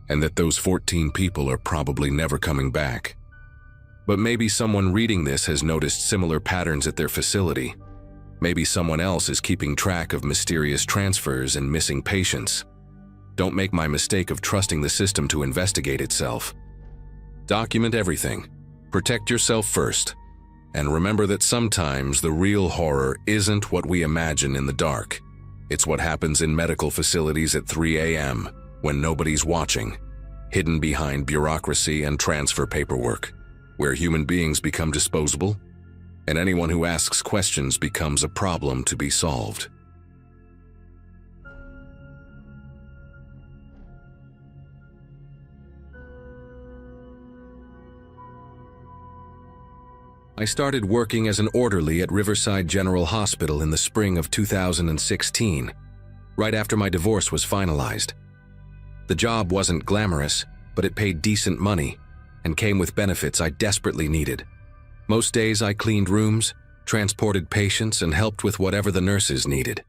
and that those 14 people are probably never coming back. But maybe someone reading this has noticed similar patterns at their facility. Maybe someone else is keeping track of mysterious transfers and missing patients. Don't make my mistake of trusting the system to investigate itself. Document everything. Protect yourself first. And remember that sometimes the real horror isn't what we imagine in the dark. It's what happens in medical facilities at 3 a.m. when nobody's watching, hidden behind bureaucracy and transfer paperwork, where human beings become disposable, and anyone who asks questions becomes a problem to be solved. I started working as an orderly at Riverside General Hospital in the spring of 2016, right after my divorce was finalized. The job wasn't glamorous, but it paid decent money and came with benefits I desperately needed. Most days I cleaned rooms, transported patients, and helped with whatever the nurses needed.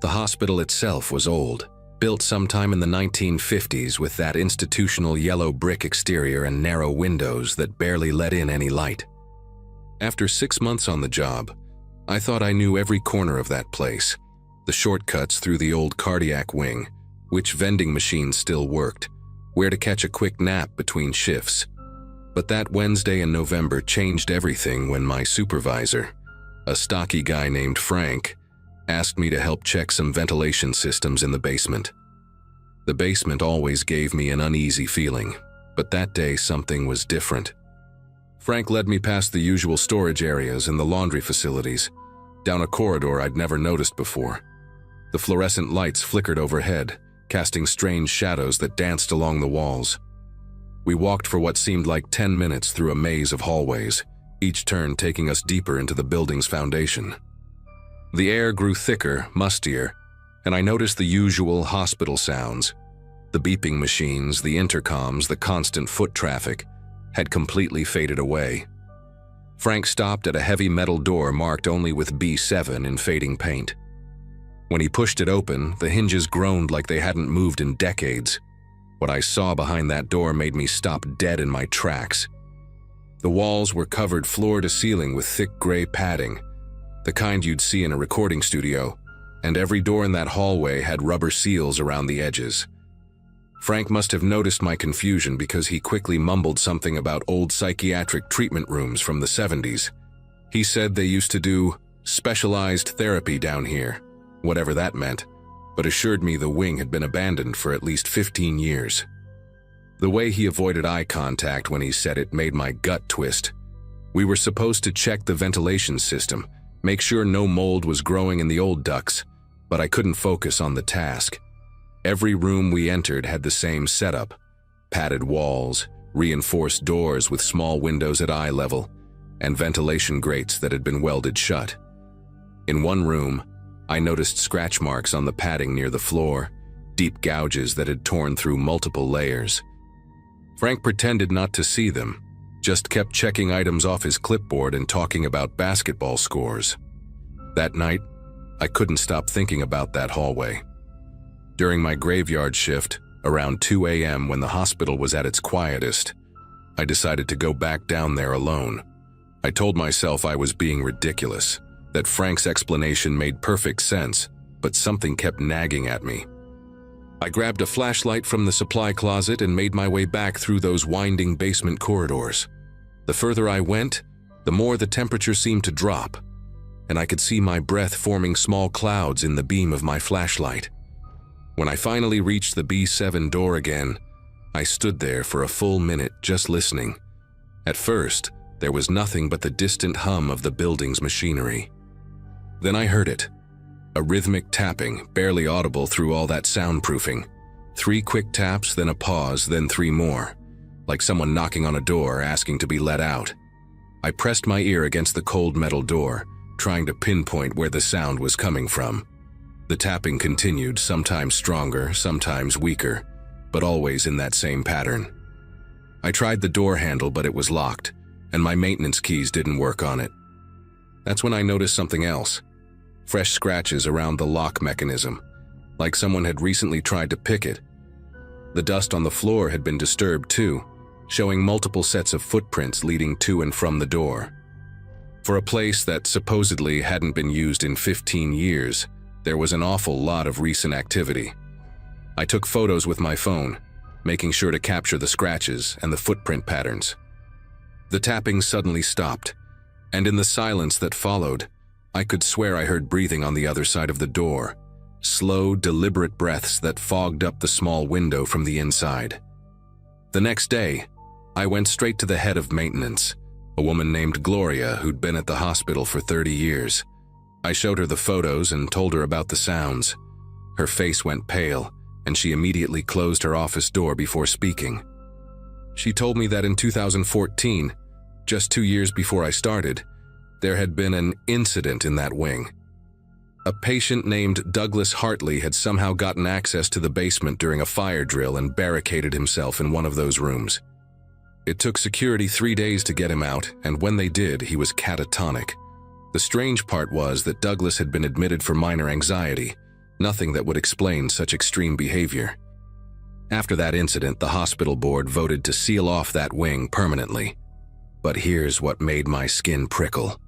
The hospital itself was old, built sometime in the 1950s with that institutional yellow brick exterior and narrow windows that barely let in any light. After 6 months on the job, I thought I knew every corner of that place, the shortcuts through the old cardiac wing, which vending machines still worked, where to catch a quick nap between shifts. But that Wednesday in November changed everything when my supervisor, a stocky guy named Frank, asked me to help check some ventilation systems in the basement. The basement always gave me an uneasy feeling, but that day something was different. Frank led me past the usual storage areas and the laundry facilities, down a corridor I'd never noticed before. The fluorescent lights flickered overhead, casting strange shadows that danced along the walls. We walked for what seemed like 10 minutes through a maze of hallways, each turn taking us deeper into the building's foundation. The air grew thicker, mustier, and I noticed the usual hospital sounds. The beeping machines, the intercoms, the constant foot traffic had completely faded away. Frank stopped at a heavy metal door marked only with B7 in fading paint. When he pushed it open, the hinges groaned like they hadn't moved in decades. What I saw behind that door made me stop dead in my tracks. The walls were covered floor to ceiling with thick gray padding, the kind you'd see in a recording studio, and every door in that hallway had rubber seals around the edges. Frank must have noticed my confusion because he quickly mumbled something about old psychiatric treatment rooms from the 70s. He said they used to do specialized therapy down here, whatever that meant, but assured me the wing had been abandoned for at least 15 years. The way he avoided eye contact when he said it made my gut twist. We were supposed to check the ventilation system, make sure no mold was growing in the old ducts, but I couldn't focus on the task. Every room we entered had the same setup: padded walls, reinforced doors with small windows at eye level, and ventilation grates that had been welded shut. In one room, I noticed scratch marks on the padding near the floor, deep gouges that had torn through multiple layers. Frank pretended not to see them, just kept checking items off his clipboard and talking about basketball scores. That night, I couldn't stop thinking about that hallway. During my graveyard shift, around 2 a.m. when the hospital was at its quietest, I decided to go back down there alone. I told myself I was being ridiculous, That Frank's explanation made perfect sense, but something kept nagging at me. I grabbed a flashlight from the supply closet and made my way back through those winding basement corridors. The further I went, the more the temperature seemed to drop, and I could see my breath forming small clouds in the beam of my flashlight. When I finally reached the B7 door again, I stood there for a full minute just listening. At first, there was nothing but the distant hum of the building's machinery. Then I heard it. A rhythmic tapping, barely audible through all that soundproofing. 3 quick taps, then a pause, then 3 more, like someone knocking on a door asking to be let out. I pressed my ear against the cold metal door, trying to pinpoint where the sound was coming from. The tapping continued, sometimes stronger, sometimes weaker, but always in that same pattern. I tried the door handle, but it was locked, and my maintenance keys didn't work on it. That's when I noticed something else. Fresh scratches around the lock mechanism, like someone had recently tried to pick it. The dust on the floor had been disturbed too, showing multiple sets of footprints leading to and from the door. For a place that supposedly hadn't been used in 15 years, there was an awful lot of recent activity. I took photos with my phone, making sure to capture the scratches and the footprint patterns. The tapping suddenly stopped, and in the silence that followed, I could swear I heard breathing on the other side of the door, slow, deliberate breaths that fogged up the small window from the inside. The next day, I went straight to the head of maintenance, a woman named Gloria who'd been at the hospital for 30 years. I showed her the photos and told her about the sounds. Her face went pale, and she immediately closed her office door before speaking. She told me that in 2014, just 2 years before I started, there had been an incident in that wing. A patient named Douglas Hartley had somehow gotten access to the basement during a fire drill and barricaded himself in one of those rooms. It took security 3 days to get him out, and when they did, he was catatonic. The strange part was that Douglas had been admitted for minor anxiety, nothing that would explain such extreme behavior. After that incident, the hospital board voted to seal off that wing permanently. But here's what made my skin prickle.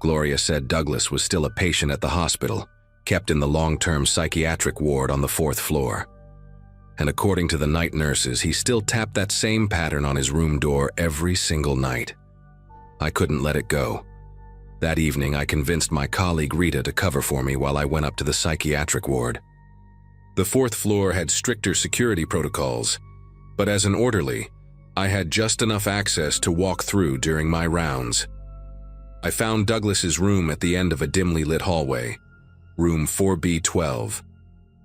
Gloria said Douglas was still a patient at the hospital, kept in the long-term psychiatric ward on the 4th floor. And according to the night nurses, he still tapped that same pattern on his room door every single night. I couldn't let it go. That evening, I convinced my colleague Rita to cover for me while I went up to the psychiatric ward. The 4th floor had stricter security protocols, but as an orderly, I had just enough access to walk through during my rounds. I found Douglas's room at the end of a dimly lit hallway, room 4B12.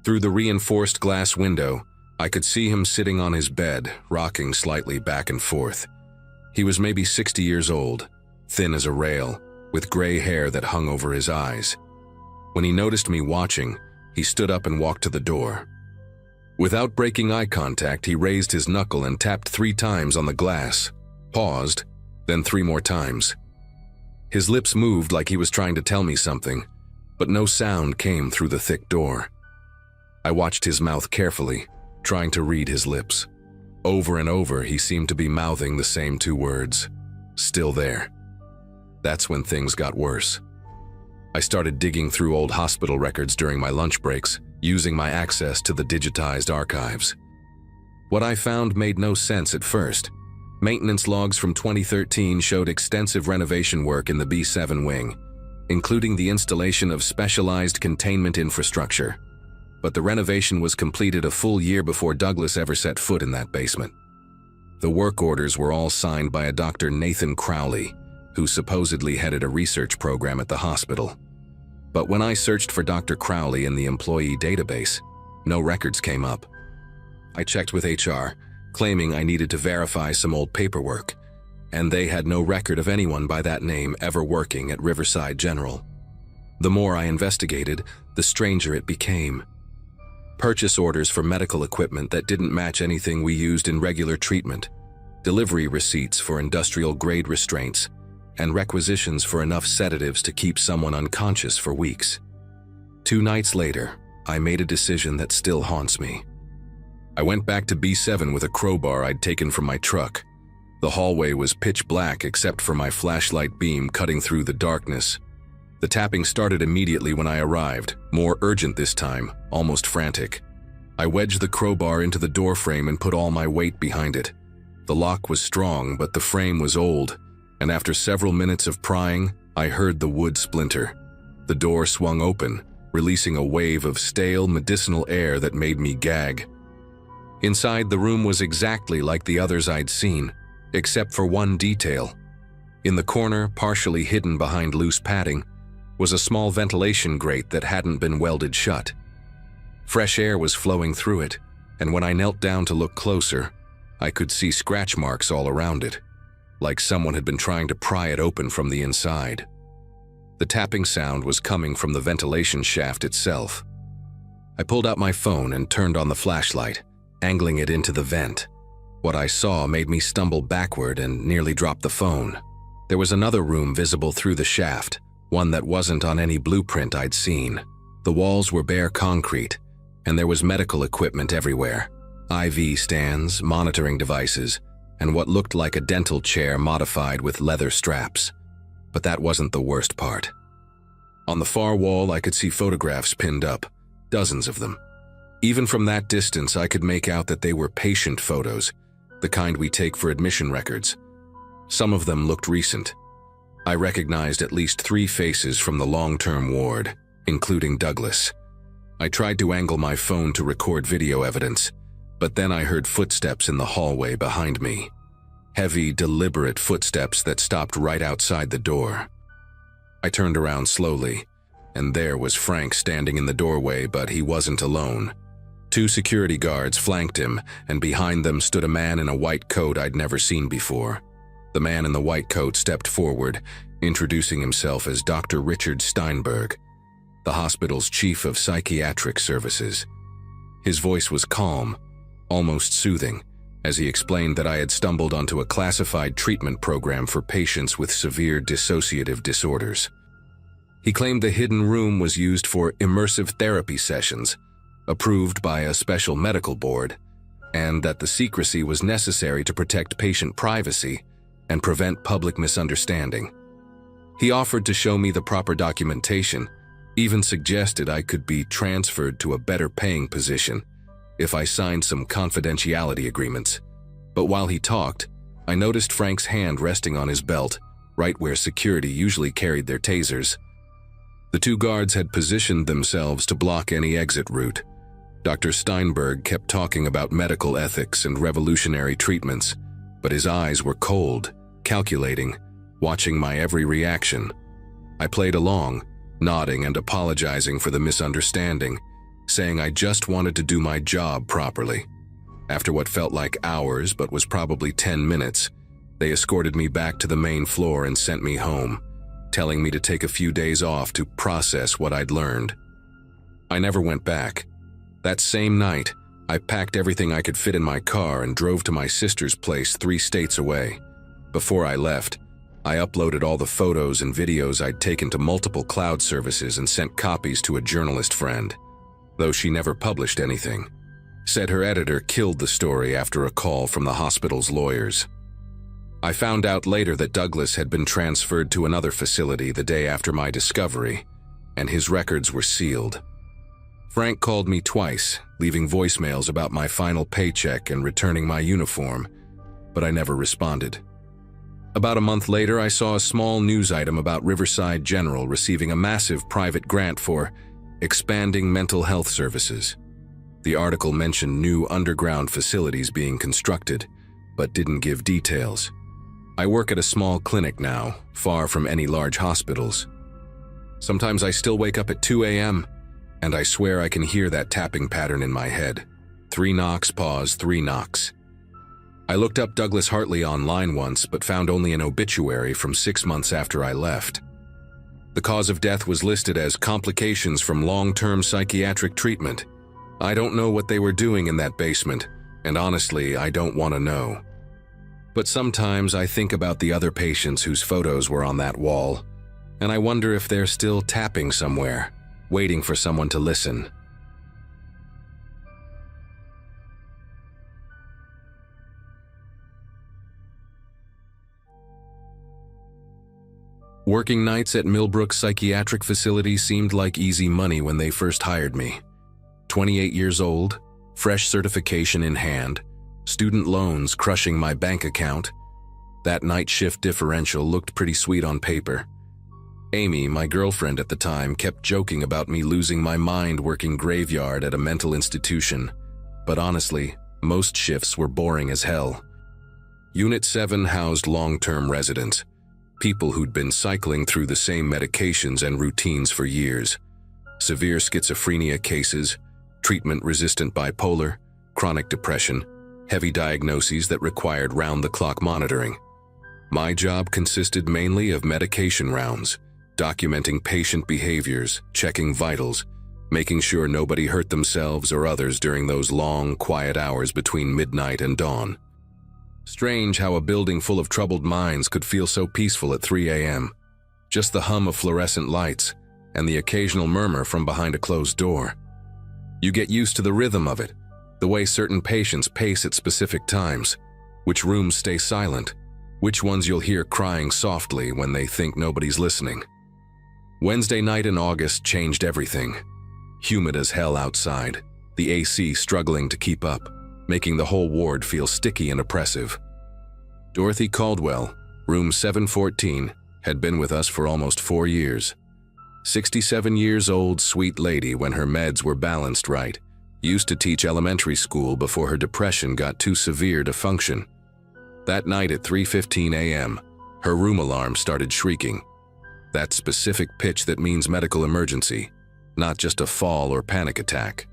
Through the reinforced glass window, I could see him sitting on his bed, rocking slightly back and forth. He was maybe 60 years old, thin as a rail, with gray hair that hung over his eyes. When he noticed me watching, he stood up and walked to the door. Without breaking eye contact, he raised his knuckle and tapped 3 times on the glass, paused, then 3 more times. His lips moved like he was trying to tell me something, but no sound came through the thick door. I watched his mouth carefully, trying to read his lips. Over and over, he seemed to be mouthing the same 2 words, "Still there." That's when things got worse. I started digging through old hospital records during my lunch breaks, using my access to the digitized archives. What I found made no sense at first. Maintenance logs from 2013 showed extensive renovation work in the B7 wing, including the installation of specialized containment infrastructure. But the renovation was completed a full year before Douglas ever set foot in that basement. The work orders were all signed by a Dr. Nathan Crowley, who supposedly headed a research program at the hospital. But when I searched for Dr. Crowley in the employee database, no records came up. I checked with HR, claiming I needed to verify some old paperwork, and they had no record of anyone by that name ever working at Riverside General. The more I investigated, the stranger it became. Purchase orders for medical equipment that didn't match anything we used in regular treatment, delivery receipts for industrial-grade restraints, and requisitions for enough sedatives to keep someone unconscious for weeks. 2 nights later, I made a decision that still haunts me. I went back to B7 with a crowbar I'd taken from my truck. The hallway was pitch black except for my flashlight beam cutting through the darkness. The tapping started immediately when I arrived, more urgent this time, almost frantic. I wedged the crowbar into the door frame and put all my weight behind it. The lock was strong, but the frame was old, and after several minutes of prying, I heard the wood splinter. The door swung open, releasing a wave of stale medicinal air that made me gag. Inside, the room was exactly like the others I'd seen, except for one detail. In the corner, partially hidden behind loose padding, was a small ventilation grate that hadn't been welded shut. Fresh air was flowing through it, and when I knelt down to look closer, I could see scratch marks all around it, like someone had been trying to pry it open from the inside. The tapping sound was coming from the ventilation shaft itself. I pulled out my phone and turned on the flashlight, angling it into the vent. What I saw made me stumble backward and nearly drop the phone. There was another room visible through the shaft, one that wasn't on any blueprint I'd seen. The walls were bare concrete, and there was medical equipment everywhere. IV stands, monitoring devices, and what looked like a dental chair modified with leather straps. But that wasn't the worst part. On the far wall, I could see photographs pinned up, dozens of them. Even from that distance, I could make out that they were patient photos, the kind we take for admission records. Some of them looked recent. I recognized at least 3 faces from the long-term ward, including Douglas. I tried to angle my phone to record video evidence, but then I heard footsteps in the hallway behind me. Heavy, deliberate footsteps that stopped right outside the door. I turned around slowly, and there was Frank standing in the doorway, but he wasn't alone. 2 security guards flanked him, and behind them stood a man in a white coat I'd never seen before. The man in the white coat stepped forward, introducing himself as Dr. Richard Steinberg, the hospital's chief of psychiatric services. His voice was calm, almost soothing, as he explained that I had stumbled onto a classified treatment program for patients with severe dissociative disorders. He claimed the hidden room was used for immersive therapy sessions, approved by a special medical board, and that the secrecy was necessary to protect patient privacy and prevent public misunderstanding. He offered to show me the proper documentation, even suggested I could be transferred to a better-paying position if I signed some confidentiality agreements. But while he talked, I noticed Frank's hand resting on his belt, right where security usually carried their tasers. The 2 guards had positioned themselves to block any exit route. Dr. Steinberg kept talking about medical ethics and revolutionary treatments, but his eyes were cold, calculating, watching my every reaction. I played along, nodding and apologizing for the misunderstanding, saying I just wanted to do my job properly. After what felt like hours but was probably 10 minutes, they escorted me back to the main floor and sent me home, telling me to take a few days off to process what I'd learned. I never went back. That same night, I packed everything I could fit in my car and drove to my sister's place 3 states away. Before I left, I uploaded all the photos and videos I'd taken to multiple cloud services and sent copies to a journalist friend, though she never published anything. Said her editor killed the story after a call from the hospital's lawyers. I found out later that Douglas had been transferred to another facility the day after my discovery, and his records were sealed. Frank called me twice, leaving voicemails about my final paycheck and returning my uniform, but I never responded. About a month later, I saw a small news item about Riverside General receiving a massive private grant for expanding mental health services. The article mentioned new underground facilities being constructed, but didn't give details. I work at a small clinic now, far from any large hospitals. Sometimes I still wake up at 2 a.m., and I swear I can hear that tapping pattern in my head. 3 knocks, pause, 3 knocks. I looked up Douglas Hartley online once, but found only an obituary from 6 months after I left. The cause of death was listed as complications from long-term psychiatric treatment. I don't know what they were doing in that basement, and honestly, I don't want to know. But sometimes I think about the other patients whose photos were on that wall, and I wonder if they're still tapping somewhere, waiting for someone to listen. Working nights at Millbrook Psychiatric Facility seemed like easy money when they first hired me. 28 years old, fresh certification in hand, student loans crushing my bank account. That night shift differential looked pretty sweet on paper. Amy, my girlfriend at the time, kept joking about me losing my mind working graveyard at a mental institution. But honestly, most shifts were boring as hell. Unit 7 housed long-term residents, people who'd been cycling through the same medications and routines for years. Severe schizophrenia cases, treatment-resistant bipolar, chronic depression, heavy diagnoses that required round-the-clock monitoring. My job consisted mainly of medication rounds, documenting patient behaviors, checking vitals, making sure nobody hurt themselves or others during those long, quiet hours between midnight and dawn. Strange how a building full of troubled minds could feel so peaceful at 3 a.m. Just the hum of fluorescent lights and the occasional murmur from behind a closed door. You get used to the rhythm of it, the way certain patients pace at specific times, which rooms stay silent, which ones you'll hear crying softly when they think nobody's listening. Wednesday night in August changed everything. Humid as hell outside, the AC struggling to keep up, making the whole ward feel sticky and oppressive. Dorothy Caldwell, room 714, had been with us for almost 4 years. 67 years old, sweet lady when her meds were balanced right. Used to teach elementary school before her depression got too severe to function. That night at 3:15 a.m., her room alarm started shrieking. That specific pitch that means medical emergency, not just a fall or panic attack.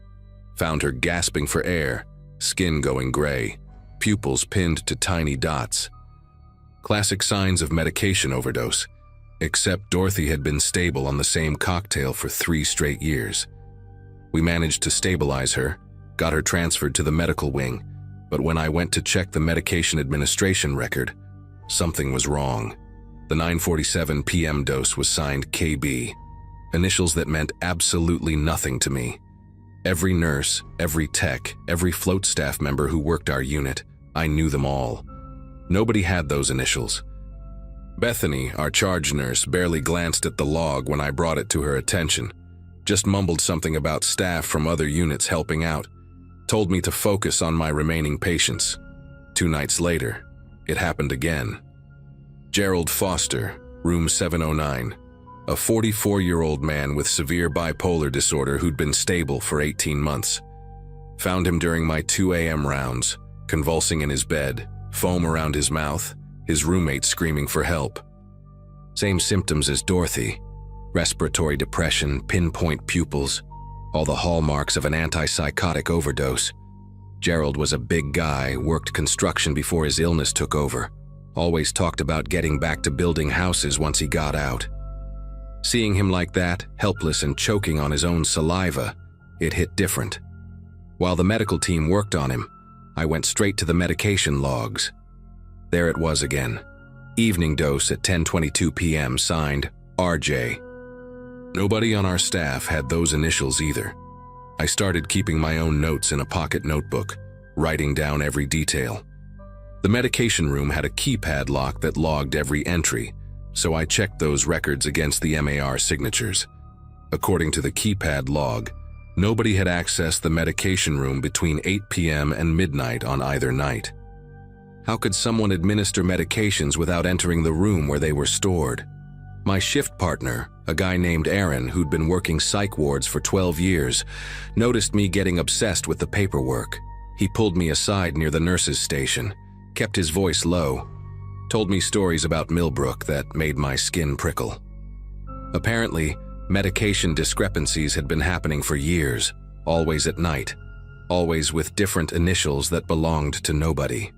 Found her gasping for air, skin going gray, pupils pinned to tiny dots. Classic signs of medication overdose, except Dorothy had been stable on the same cocktail for 3 straight years. We managed to stabilize her, got her transferred to the medical wing, but when I went to check the medication administration record, something was wrong. The 9:47 p.m. dose was signed KB, initials that meant absolutely nothing to me. Every nurse, every tech, every float staff member who worked our unit, I knew them all. Nobody had those initials. Bethany, our charge nurse, barely glanced at the log when I brought it to her attention. Just mumbled something about staff from other units helping out. Told me to focus on my remaining patients. 2 nights later, it happened again. Gerald Foster, room 709. A 44-year-old man with severe bipolar disorder who'd been stable for 18 months. Found him during my 2 a.m. rounds, convulsing in his bed, foam around his mouth, his roommate screaming for help. Same symptoms as Dorothy. Respiratory depression, pinpoint pupils, all the hallmarks of an antipsychotic overdose. Gerald was a big guy, worked construction before his illness took over. Always talked about getting back to building houses once he got out. Seeing him like that, helpless and choking on his own saliva, it hit different. While the medical team worked on him, I went straight to the medication logs. There it was again. Evening dose at 10:22 p.m. signed RJ. Nobody on our staff had those initials either. I started keeping my own notes in a pocket notebook, writing down every detail. The medication room had a keypad lock that logged every entry, so I checked those records against the MAR signatures. According to the keypad log, nobody had accessed the medication room between 8 p.m. and midnight on either night. How could someone administer medications without entering the room where they were stored? My shift partner, a guy named Aaron who'd been working psych wards for 12 years, noticed me getting obsessed with the paperwork. He pulled me aside near the nurse's station, kept his voice low, told me stories about Millbrook that made my skin prickle. Apparently, medication discrepancies had been happening for years, always at night, always with different initials that belonged to nobody.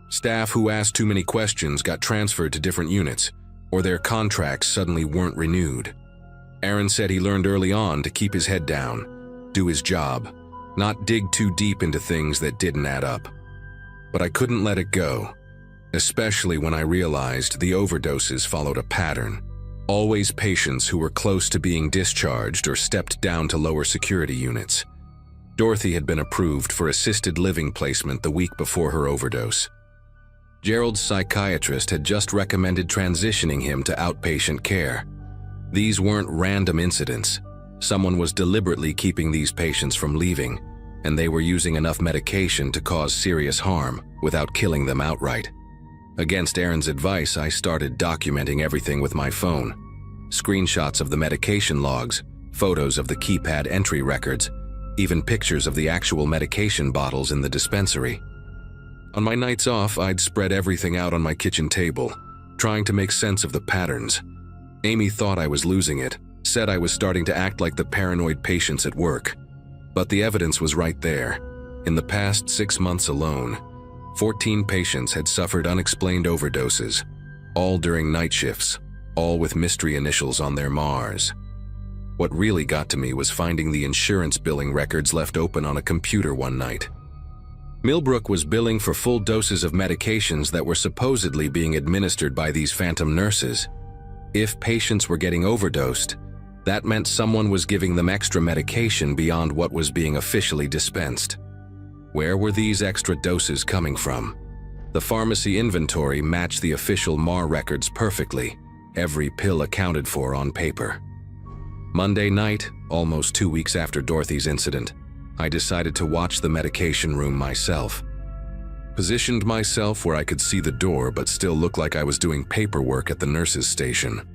Staff who asked too many questions got transferred to different units, or their contracts suddenly weren't renewed. Aaron said he learned early on to keep his head down, do his job, not dig too deep into things that didn't add up. But I couldn't let it go, especially when I realized the overdoses followed a pattern. Always patients who were close to being discharged or stepped down to lower security units. Dorothy had been approved for assisted living placement the week before her overdose. Gerald's psychiatrist had just recommended transitioning him to outpatient care. These weren't random incidents. Someone was deliberately keeping these patients from leaving, and they were using enough medication to cause serious harm without killing them outright. Against Aaron's advice, I started documenting everything with my phone. Screenshots of the medication logs, photos of the keypad entry records, even pictures of the actual medication bottles in the dispensary. On my nights off, I'd spread everything out on my kitchen table, trying to make sense of the patterns. Amy thought I was losing it, said I was starting to act like the paranoid patients at work. But the evidence was right there. In the past 6 months alone, 14 patients had suffered unexplained overdoses, all during night shifts, all with mystery initials on their MARs. What really got to me was finding the insurance billing records left open on a computer one night. Millbrook was billing for full doses of medications that were supposedly being administered by these phantom nurses. If patients were getting overdosed, that meant someone was giving them extra medication beyond what was being officially dispensed. Where were these extra doses coming from? The pharmacy inventory matched the official MAR records perfectly, every pill accounted for on paper. Monday night, almost 2 weeks after Dorothy's incident, I decided to watch the medication room myself. Positioned myself where I could see the door but still look like I was doing paperwork at the nurse's station.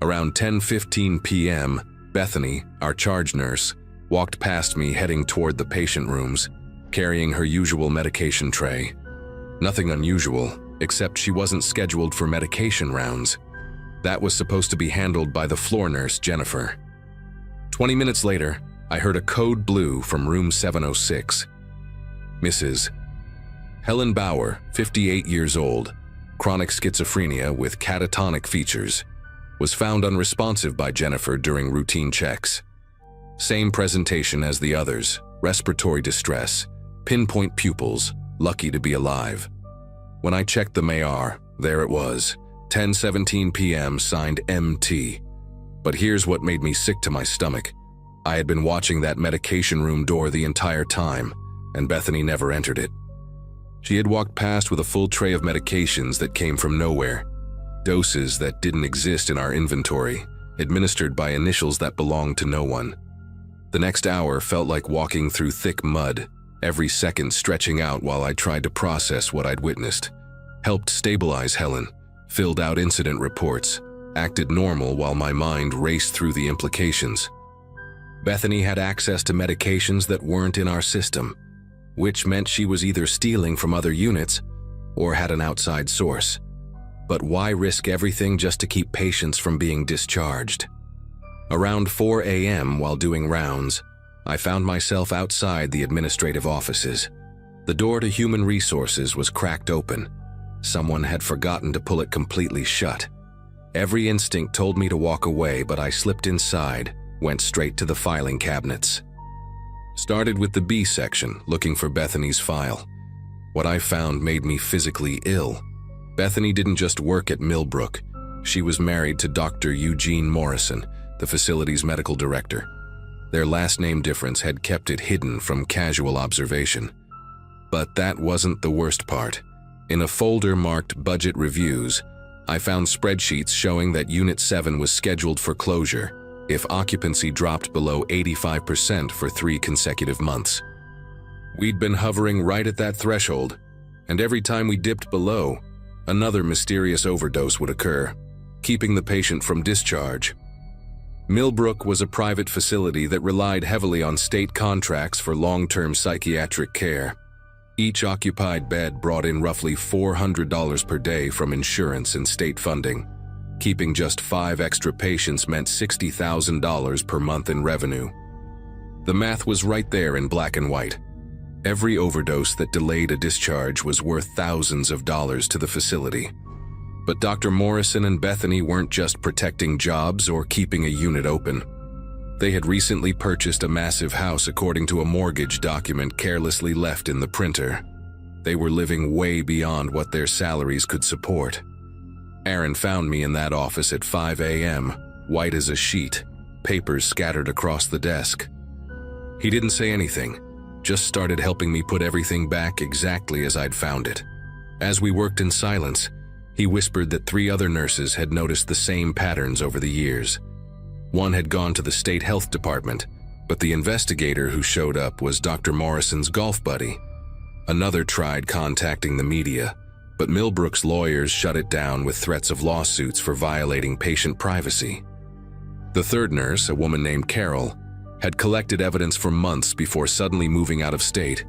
Around 10:15 p.m., Bethany, our charge nurse, walked past me heading toward the patient rooms, carrying her usual medication tray. Nothing unusual, except she wasn't scheduled for medication rounds. That was supposed to be handled by the floor nurse, Jennifer. 20 minutes later, I heard a code blue from room 706. Mrs. Helen Bauer, 58 years old, chronic schizophrenia with catatonic features, was found unresponsive by Jennifer during routine checks. Same presentation as the others, respiratory distress, pinpoint pupils, lucky to be alive. When I checked the MAR, there it was, 10:17 p.m., signed MT. But here's what made me sick to my stomach. I had been watching that medication room door the entire time, and Bethany never entered it. She had walked past with a full tray of medications that came from nowhere, doses that didn't exist in our inventory, administered by initials that belonged to no one. The next hour felt like walking through thick mud, every second stretching out while I tried to process what I'd witnessed, helped stabilize Helen, filled out incident reports, acted normal while my mind raced through the implications. Bethany had access to medications that weren't in our system, which meant she was either stealing from other units or had an outside source. But why risk everything just to keep patients from being discharged? Around 4 a.m. while doing rounds, I found myself outside the administrative offices. The door to human resources was cracked open. Someone had forgotten to pull it completely shut. Every instinct told me to walk away, but I slipped inside, went straight to the filing cabinets. Started with the B section, looking for Bethany's file. What I found made me physically ill. Bethany didn't just work at Millbrook. She was married to Dr. Eugene Morrison, the facility's medical director. Their last name difference had kept it hidden from casual observation. But that wasn't the worst part. In a folder marked Budget Reviews, I found spreadsheets showing that Unit 7 was scheduled for closure if occupancy dropped below 85% for 3 consecutive months. We'd been hovering right at that threshold, and every time we dipped below, another mysterious overdose would occur, keeping the patient from discharge. Millbrook was a private facility that relied heavily on state contracts for long-term psychiatric care. Each occupied bed brought in roughly $400 per day from insurance and state funding. Keeping just 5 extra patients meant $60,000 per month in revenue. The math was right there in black and white. Every overdose that delayed a discharge was worth thousands of dollars to the facility. But Dr. Morrison and Bethany weren't just protecting jobs or keeping a unit open. They had recently purchased a massive house according to a mortgage document carelessly left in the printer. They were living way beyond what their salaries could support. Aaron found me in that office at 5 a.m., white as a sheet, papers scattered across the desk. He didn't say anything, just started helping me put everything back exactly as I'd found it. As we worked in silence, he whispered that 3 other nurses had noticed the same patterns over the years. One had gone to the state health department, but the investigator who showed up was Dr. Morrison's golf buddy. Another tried contacting the media, but Millbrook's lawyers shut it down with threats of lawsuits for violating patient privacy. The third nurse, a woman named Carol, had collected evidence for months before suddenly moving out of state,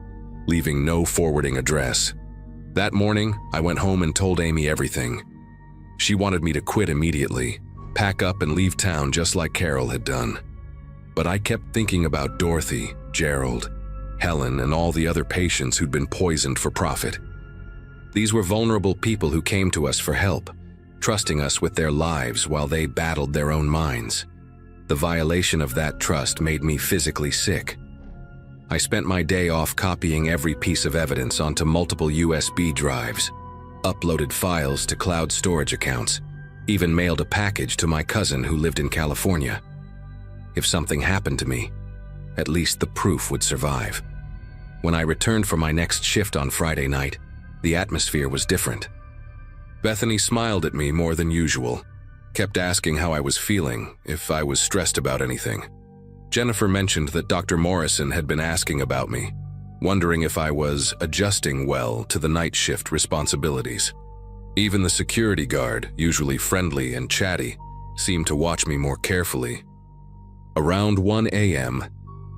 leaving no forwarding address. That morning, I went home and told Amy everything. She wanted me to quit immediately, pack up and leave town just like Carol had done. But I kept thinking about Dorothy, Gerald, Helen, and all the other patients who'd been poisoned for profit. These were vulnerable people who came to us for help, trusting us with their lives while they battled their own minds. The violation of that trust made me physically sick. I spent my day off copying every piece of evidence onto multiple USB drives, uploaded files to cloud storage accounts, even mailed a package to my cousin who lived in California. If something happened to me, at least the proof would survive. When I returned for my next shift on Friday night, the atmosphere was different. Bethany smiled at me more than usual, kept asking how I was feeling, if I was stressed about anything. Jennifer mentioned that Dr. Morrison had been asking about me, wondering if I was adjusting well to the night shift responsibilities. Even the security guard, usually friendly and chatty, seemed to watch me more carefully. Around 1 a.m.,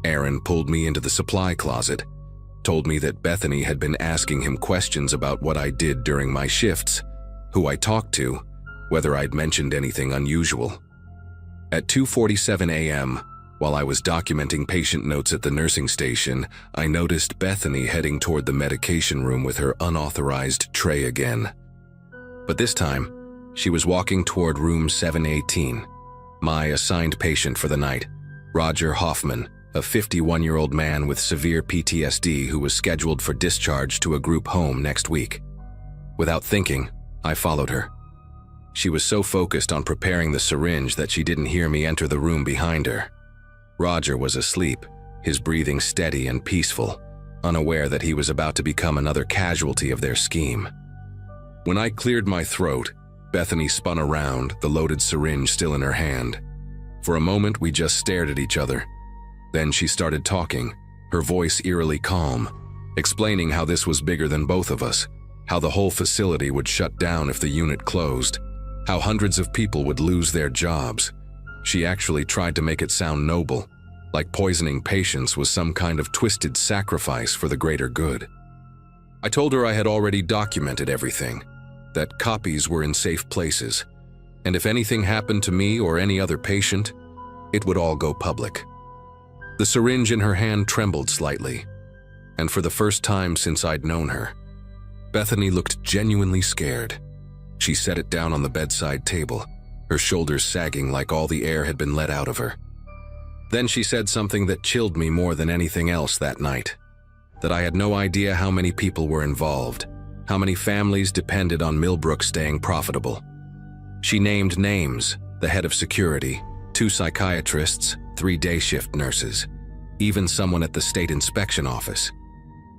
Aaron pulled me into the supply closet, told me that Bethany had been asking him questions about what I did during my shifts, who I talked to, whether I'd mentioned anything unusual. At 2:47 a.m., while I was documenting patient notes at the nursing station, I noticed Bethany heading toward the medication room with her unauthorized tray again. But this time, she was walking toward room 718. My assigned patient for the night, Roger Hoffman, a 51-year-old man with severe PTSD who was scheduled for discharge to a group home next week. Without thinking, I followed her. She was so focused on preparing the syringe that she didn't hear me enter the room behind her. Roger was asleep, his breathing steady and peaceful, unaware that he was about to become another casualty of their scheme. When I cleared my throat, Bethany spun around, the loaded syringe still in her hand. For a moment, we just stared at each other. Then she started talking, her voice eerily calm, explaining how this was bigger than both of us, how the whole facility would shut down if the unit closed, how hundreds of people would lose their jobs. She actually tried to make it sound noble, like poisoning patients was some kind of twisted sacrifice for the greater good. I told her I had already documented everything, that copies were in safe places, and if anything happened to me or any other patient, it would all go public. The syringe in her hand trembled slightly, and for the first time since I'd known her, Bethany looked genuinely scared. She set it down on the bedside table, her shoulders sagging like all the air had been let out of her. Then she said something that chilled me more than anything else that night, that I had no idea how many people were involved, how many families depended on Millbrook staying profitable. She named names, the head of security, 2 psychiatrists, 3 day shift nurses, even someone at the state inspection office.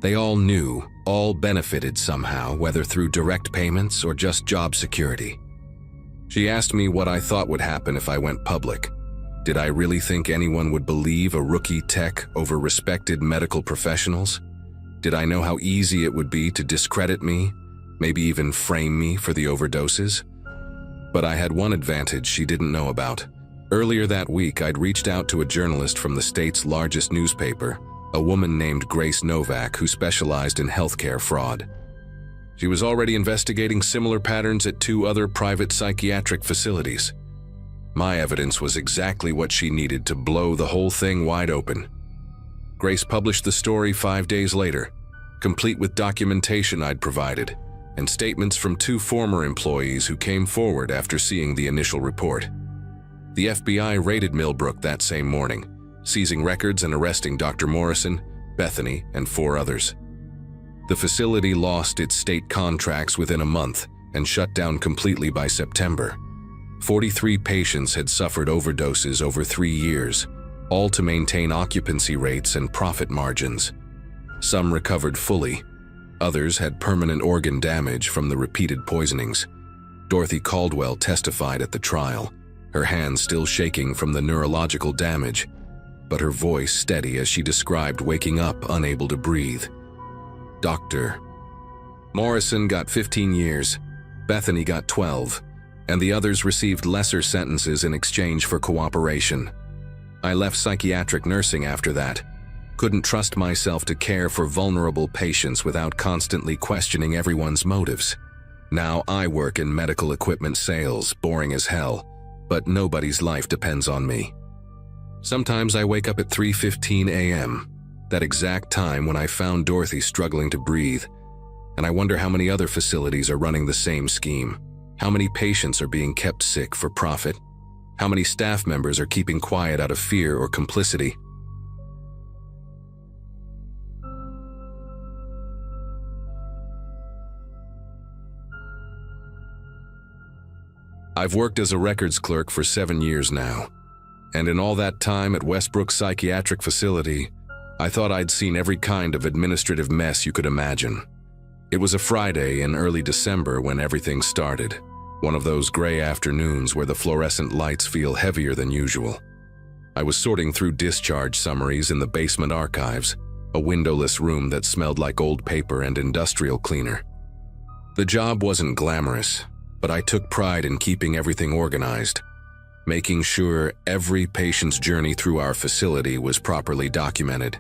They all knew, all benefited somehow, whether through direct payments or just job security. She asked me what I thought would happen if I went public. Did I really think anyone would believe a rookie tech over respected medical professionals? Did I know how easy it would be to discredit me, maybe even frame me for the overdoses? But I had one advantage she didn't know about. Earlier that week, I'd reached out to a journalist from the state's largest newspaper, a woman named Grace Novak who specialized in healthcare fraud. She was already investigating similar patterns at 2 other private psychiatric facilities. My evidence was exactly what she needed to blow the whole thing wide open. Grace published the story 5 days later, complete with documentation I'd provided, and statements from 2 former employees who came forward after seeing the initial report. The FBI raided Millbrook that same morning, seizing records and arresting Dr. Morrison, Bethany, and 4 others. The facility lost its state contracts within a month and shut down completely by September. 43 patients had suffered overdoses over 3 years, all to maintain occupancy rates and profit margins. Some recovered fully, Others had permanent organ damage from the repeated poisonings. Dorothy Caldwell testified at the trial, her hands still shaking from the neurological damage, but her voice steady as she described waking up unable to breathe. Dr. Morrison got 15 years, Bethany got 12, and the others received lesser sentences in exchange for cooperation. I left psychiatric nursing after that. Couldn't trust myself to care for vulnerable patients without constantly questioning everyone's motives. Now I work in medical equipment sales, boring as hell, but nobody's life depends on me. Sometimes I wake up at 3:15 a.m., that exact time when I found Dorothy struggling to breathe, and I wonder how many other facilities are running the same scheme. How many patients are being kept sick for profit? How many staff members are keeping quiet out of fear or complicity? I've worked as a records clerk for 7 years now, and in all that time at Westbrook Psychiatric Facility, I thought I'd seen every kind of administrative mess you could imagine. It was a Friday in early December when everything started, one of those gray afternoons where the fluorescent lights feel heavier than usual. I was sorting through discharge summaries in the basement archives, a windowless room that smelled like old paper and industrial cleaner. The job wasn't glamorous, but I took pride in keeping everything organized, making sure every patient's journey through our facility was properly documented.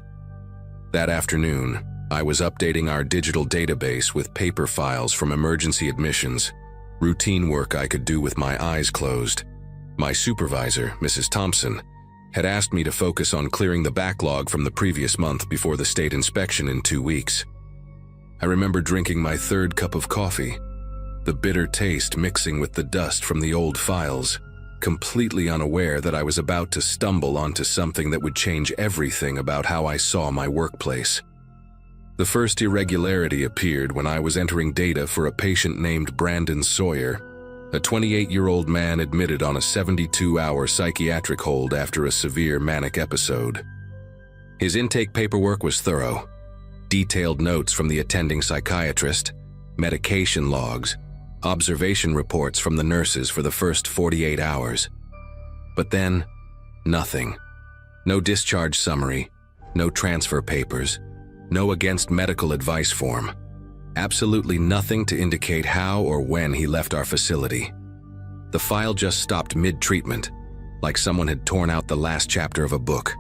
That afternoon, I was updating our digital database with paper files from emergency admissions, routine work I could do with my eyes closed. My supervisor, Mrs. Thompson, had asked me to focus on clearing the backlog from the previous month before the state inspection in 2 weeks. I remember drinking my third cup of coffee, the bitter taste mixing with the dust from the old files, completely unaware that I was about to stumble onto something that would change everything about how I saw my workplace. The first irregularity appeared when I was entering data for a patient named Brandon Sawyer, a 28-year-old man admitted on a 72-hour psychiatric hold after a severe manic episode. His intake paperwork was thorough. Detailed notes from the attending psychiatrist, medication logs, observation reports from the nurses for the first 48 hours. But then, nothing. No discharge summary, no transfer papers, no against medical advice form. Absolutely nothing to indicate how or when he left our facility. The file just stopped mid-treatment, like someone had torn out the last chapter of a book.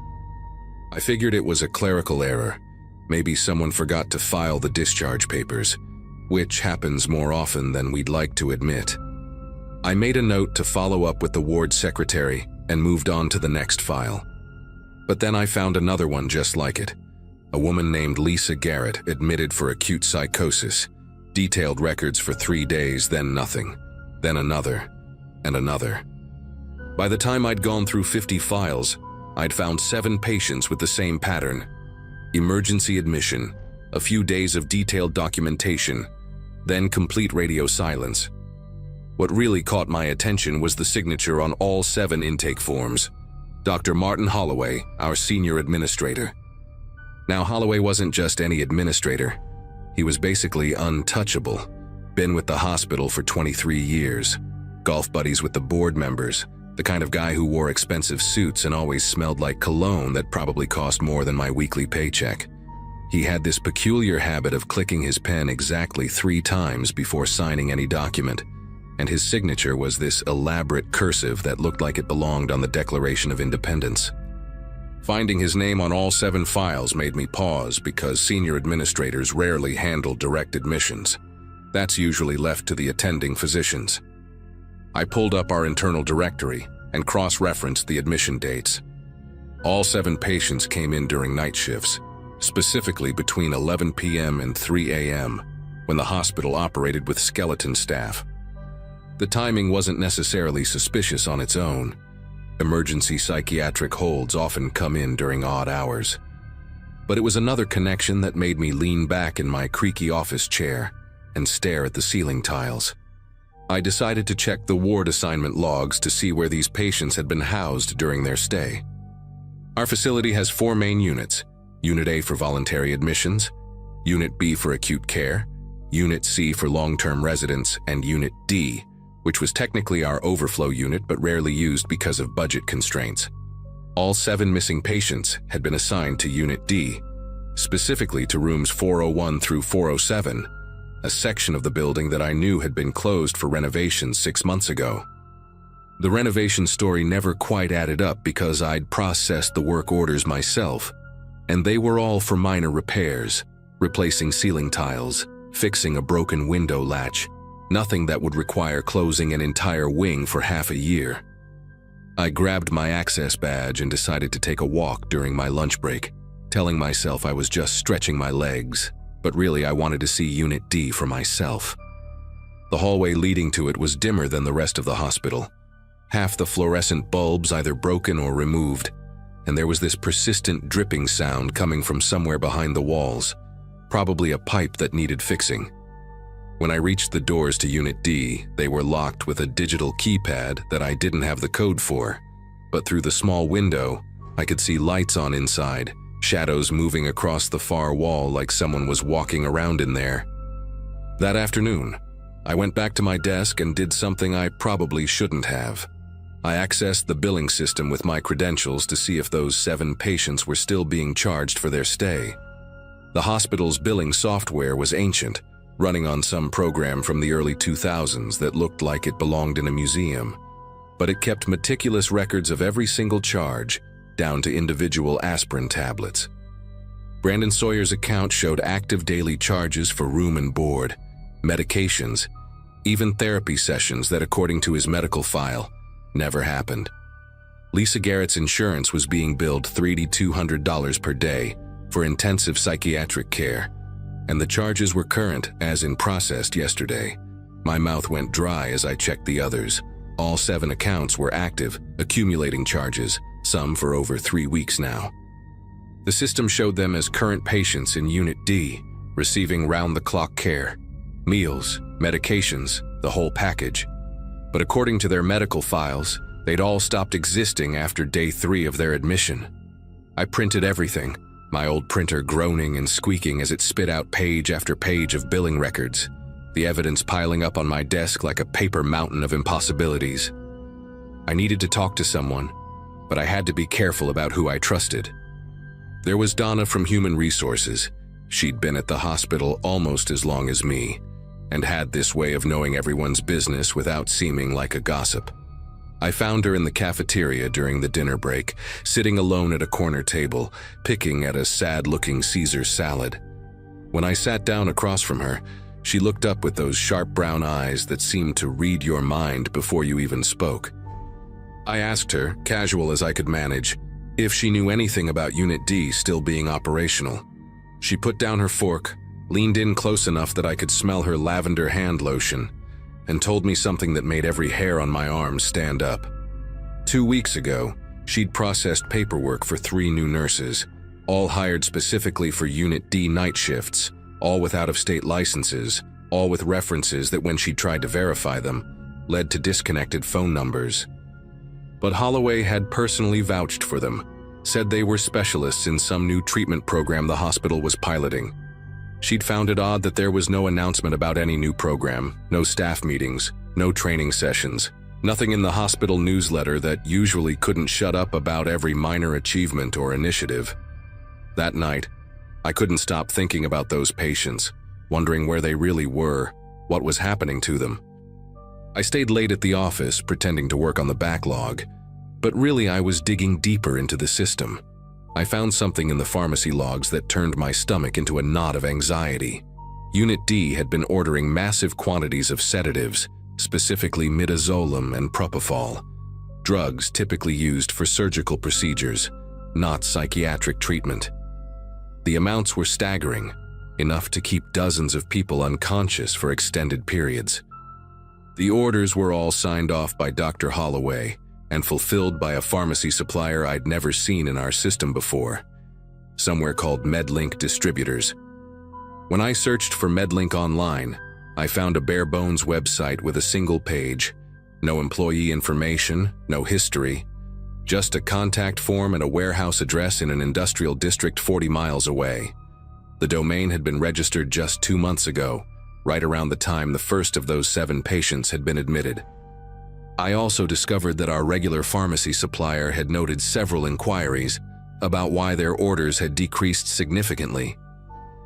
I figured it was a clerical error. Maybe someone forgot to file the discharge papers, which happens more often than we'd like to admit. I made a note to follow up with the ward secretary and moved on to the next file. But then I found another one just like it. A woman named Lisa Garrett admitted for acute psychosis, detailed records for 3 days, then nothing, then another, and another. By the time I'd gone through 50 files, I'd found 7 patients with the same pattern. Emergency admission, a few days of detailed documentation, then complete radio silence. What really caught my attention was the signature on all 7 intake forms. Dr. Martin Holloway, our senior administrator. Now, Holloway wasn't just any administrator. He was basically untouchable. Been with the hospital for 23 years. Golf buddies with the board members. The kind of guy who wore expensive suits and always smelled like cologne that probably cost more than my weekly paycheck. He had this peculiar habit of clicking his pen exactly 3 times before signing any document, and his signature was this elaborate cursive that looked like it belonged on the Declaration of Independence. Finding his name on all 7 files made me pause because senior administrators rarely handle direct admissions. That's usually left to the attending physicians. I pulled up our internal directory and cross-referenced the admission dates. All 7 patients came in during night shifts, specifically between 11 p.m. and 3 a.m., when the hospital operated with skeleton staff. The timing wasn't necessarily suspicious on its own. Emergency psychiatric holds often come in during odd hours. But it was another connection that made me lean back in my creaky office chair and stare at the ceiling tiles. I decided to check the ward assignment logs to see where these patients had been housed during their stay. Our facility has 4 main units: Unit A for voluntary admissions, Unit B for acute care, Unit C for long-term residents, and Unit D, which was technically our overflow unit but rarely used because of budget constraints. All 7 missing patients had been assigned to Unit D, specifically to rooms 401 through 407, a section of the building that I knew had been closed for renovations 6 months ago. The renovation story never quite added up because I'd processed the work orders myself, and they were all for minor repairs, replacing ceiling tiles, fixing a broken window latch, nothing that would require closing an entire wing for half a year. I grabbed my access badge and decided to take a walk during my lunch break, telling myself I was just stretching my legs, but really I wanted to see Unit D for myself. The hallway leading to it was dimmer than the rest of the hospital. Half the fluorescent bulbs either broken or removed, and there was this persistent dripping sound coming from somewhere behind the walls, probably a pipe that needed fixing. When I reached the doors to Unit D, they were locked with a digital keypad that I didn't have the code for, but through the small window, I could see lights on inside, shadows moving across the far wall like someone was walking around in there. That afternoon, I went back to my desk and did something I probably shouldn't have. I accessed the billing system with my credentials to see if those 7 patients were still being charged for their stay. The hospital's billing software was ancient, running on some program from the early 2000s that looked like it belonged in a museum, but it kept meticulous records of every single charge, down to individual aspirin tablets. Brandon Sawyer's account showed active daily charges for room and board, medications, even therapy sessions that, according to his medical file, never happened. Lisa Garrett's insurance was being billed $3,200 per day for intensive psychiatric care, and the charges were current as in processed yesterday. My mouth went dry as I checked the others. All 7 accounts were active, accumulating charges, some for over 3 weeks now. The system showed them as current patients in Unit D, receiving round-the-clock care, meals, medications, the whole package. But according to their medical files, they'd all stopped existing after day 3 of their admission. I printed everything, my old printer groaning and squeaking as it spit out page after page of billing records, the evidence piling up on my desk like a paper mountain of impossibilities. I needed to talk to someone, but I had to be careful about who I trusted. There was Donna from Human Resources. She'd been at the hospital almost as long as me, and had this way of knowing everyone's business without seeming like a gossip. I found her in the cafeteria during the dinner break, sitting alone at a corner table, picking at a sad-looking Caesar salad. When I sat down across from her, she looked up with those sharp brown eyes that seemed to read your mind before you even spoke. I asked her, casual as I could manage, if she knew anything about Unit D still being operational. She put down her fork, leaned in close enough that I could smell her lavender hand lotion, and told me something that made every hair on my arm stand up. 2 weeks ago, she'd processed paperwork for 3 new nurses, all hired specifically for Unit D night shifts, all with out-of-state licenses, all with references that when she tried to verify them, led to disconnected phone numbers. But Holloway had personally vouched for them, said they were specialists in some new treatment program the hospital was piloting. She'd found it odd that there was no announcement about any new program, no staff meetings, no training sessions, nothing in the hospital newsletter that usually couldn't shut up about every minor achievement or initiative. That night, I couldn't stop thinking about those patients, wondering where they really were, what was happening to them. I stayed late at the office, pretending to work on the backlog, but really I was digging deeper into the system. I found something in the pharmacy logs that turned my stomach into a knot of anxiety. Unit D had been ordering massive quantities of sedatives, specifically midazolam and propofol, drugs typically used for surgical procedures, not psychiatric treatment. The amounts were staggering, enough to keep dozens of people unconscious for extended periods. The orders were all signed off by Dr. Holloway and fulfilled by a pharmacy supplier I'd never seen in our system before, somewhere called MedLink Distributors. When I searched for MedLink online, I found a bare-bones website with a single page, no employee information, no history, just a contact form and a warehouse address in an industrial district 40 miles away. The domain had been registered just 2 months ago, right around the time the first of those 7 patients had been admitted. I also discovered that our regular pharmacy supplier had noted several inquiries about why their orders had decreased significantly,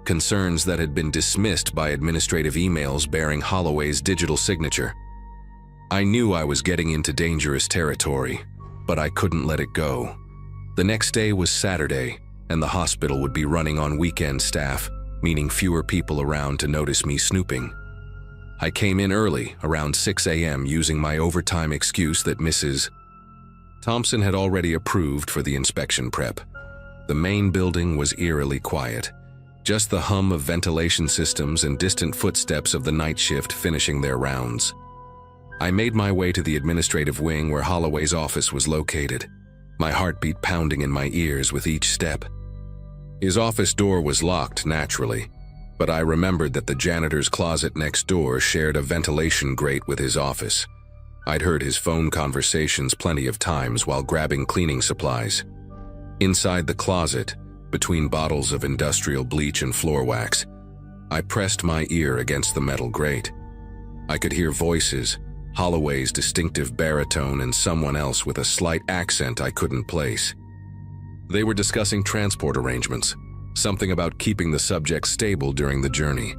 concerns that had been dismissed by administrative emails bearing Holloway's digital signature. I knew I was getting into dangerous territory, but I couldn't let it go. The next day was Saturday, and the hospital would be running on weekend staff, meaning fewer people around to notice me snooping. I came in early, around 6 a.m., using my overtime excuse that Mrs. Thompson had already approved for the inspection prep. The main building was eerily quiet, just the hum of ventilation systems and distant footsteps of the night shift finishing their rounds. I made my way to the administrative wing where Holloway's office was located, my heartbeat pounding in my ears with each step. His office door was locked, naturally, but I remembered that the janitor's closet next door shared a ventilation grate with his office. I'd heard his phone conversations plenty of times while grabbing cleaning supplies. Inside the closet, between bottles of industrial bleach and floor wax, I pressed my ear against the metal grate. I could hear voices, Holloway's distinctive baritone and someone else with a slight accent I couldn't place. They were discussing transport arrangements, something about keeping the subject stable during the journey,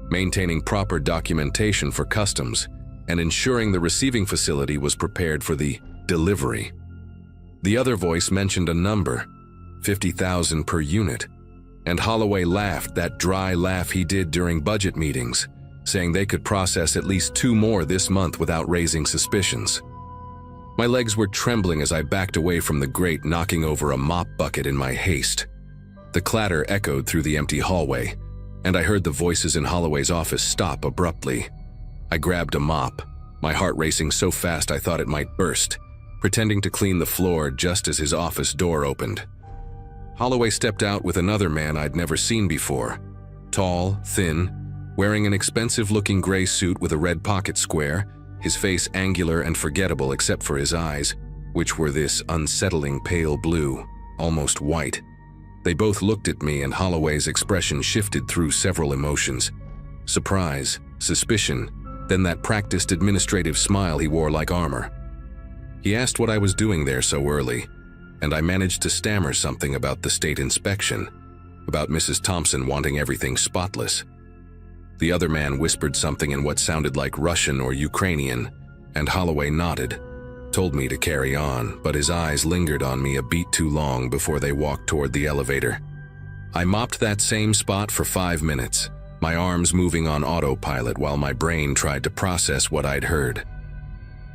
maintaining proper documentation for customs, and ensuring the receiving facility was prepared for the delivery. The other voice mentioned a number, 50,000 per unit, and Holloway laughed, that dry laugh he did during budget meetings, saying they could process at least 2 more this month without raising suspicions. My legs were trembling as I backed away from the grate, knocking over a mop bucket in my haste. The clatter echoed through the empty hallway, and I heard the voices in Holloway's office stop abruptly. I grabbed a mop, my heart racing so fast I thought it might burst, pretending to clean the floor just as his office door opened. Holloway stepped out with another man I'd never seen before, tall, thin, wearing an expensive-looking gray suit with a red pocket square, his face angular and forgettable except for his eyes, which were this unsettling pale blue, almost white. They both looked at me, and Holloway's expression shifted through several emotions: surprise, suspicion, then that practiced administrative smile he wore like armor. He asked what I was doing there so early, and I managed to stammer something about the state inspection, about Mrs. Thompson wanting everything spotless. The other man whispered something in what sounded like Russian or Ukrainian, and Holloway nodded, told me to carry on, but his eyes lingered on me a beat too long before they walked toward the elevator. I mopped that same spot for 5 minutes, my arms moving on autopilot while my brain tried to process what I'd heard.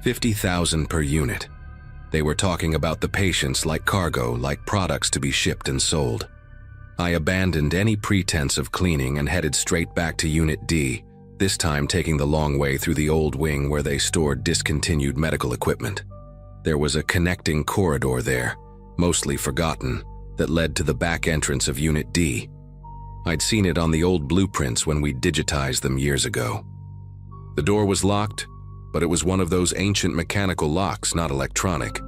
50,000 per unit. They were talking about the patients like cargo, like products to be shipped and sold. I abandoned any pretense of cleaning and headed straight back to Unit D, this time taking the long way through the old wing where they stored discontinued medical equipment. There was a connecting corridor there, mostly forgotten, that led to the back entrance of Unit D. I'd seen it on the old blueprints when we digitized them years ago. The door was locked, but it was one of those ancient mechanical locks, not electronic,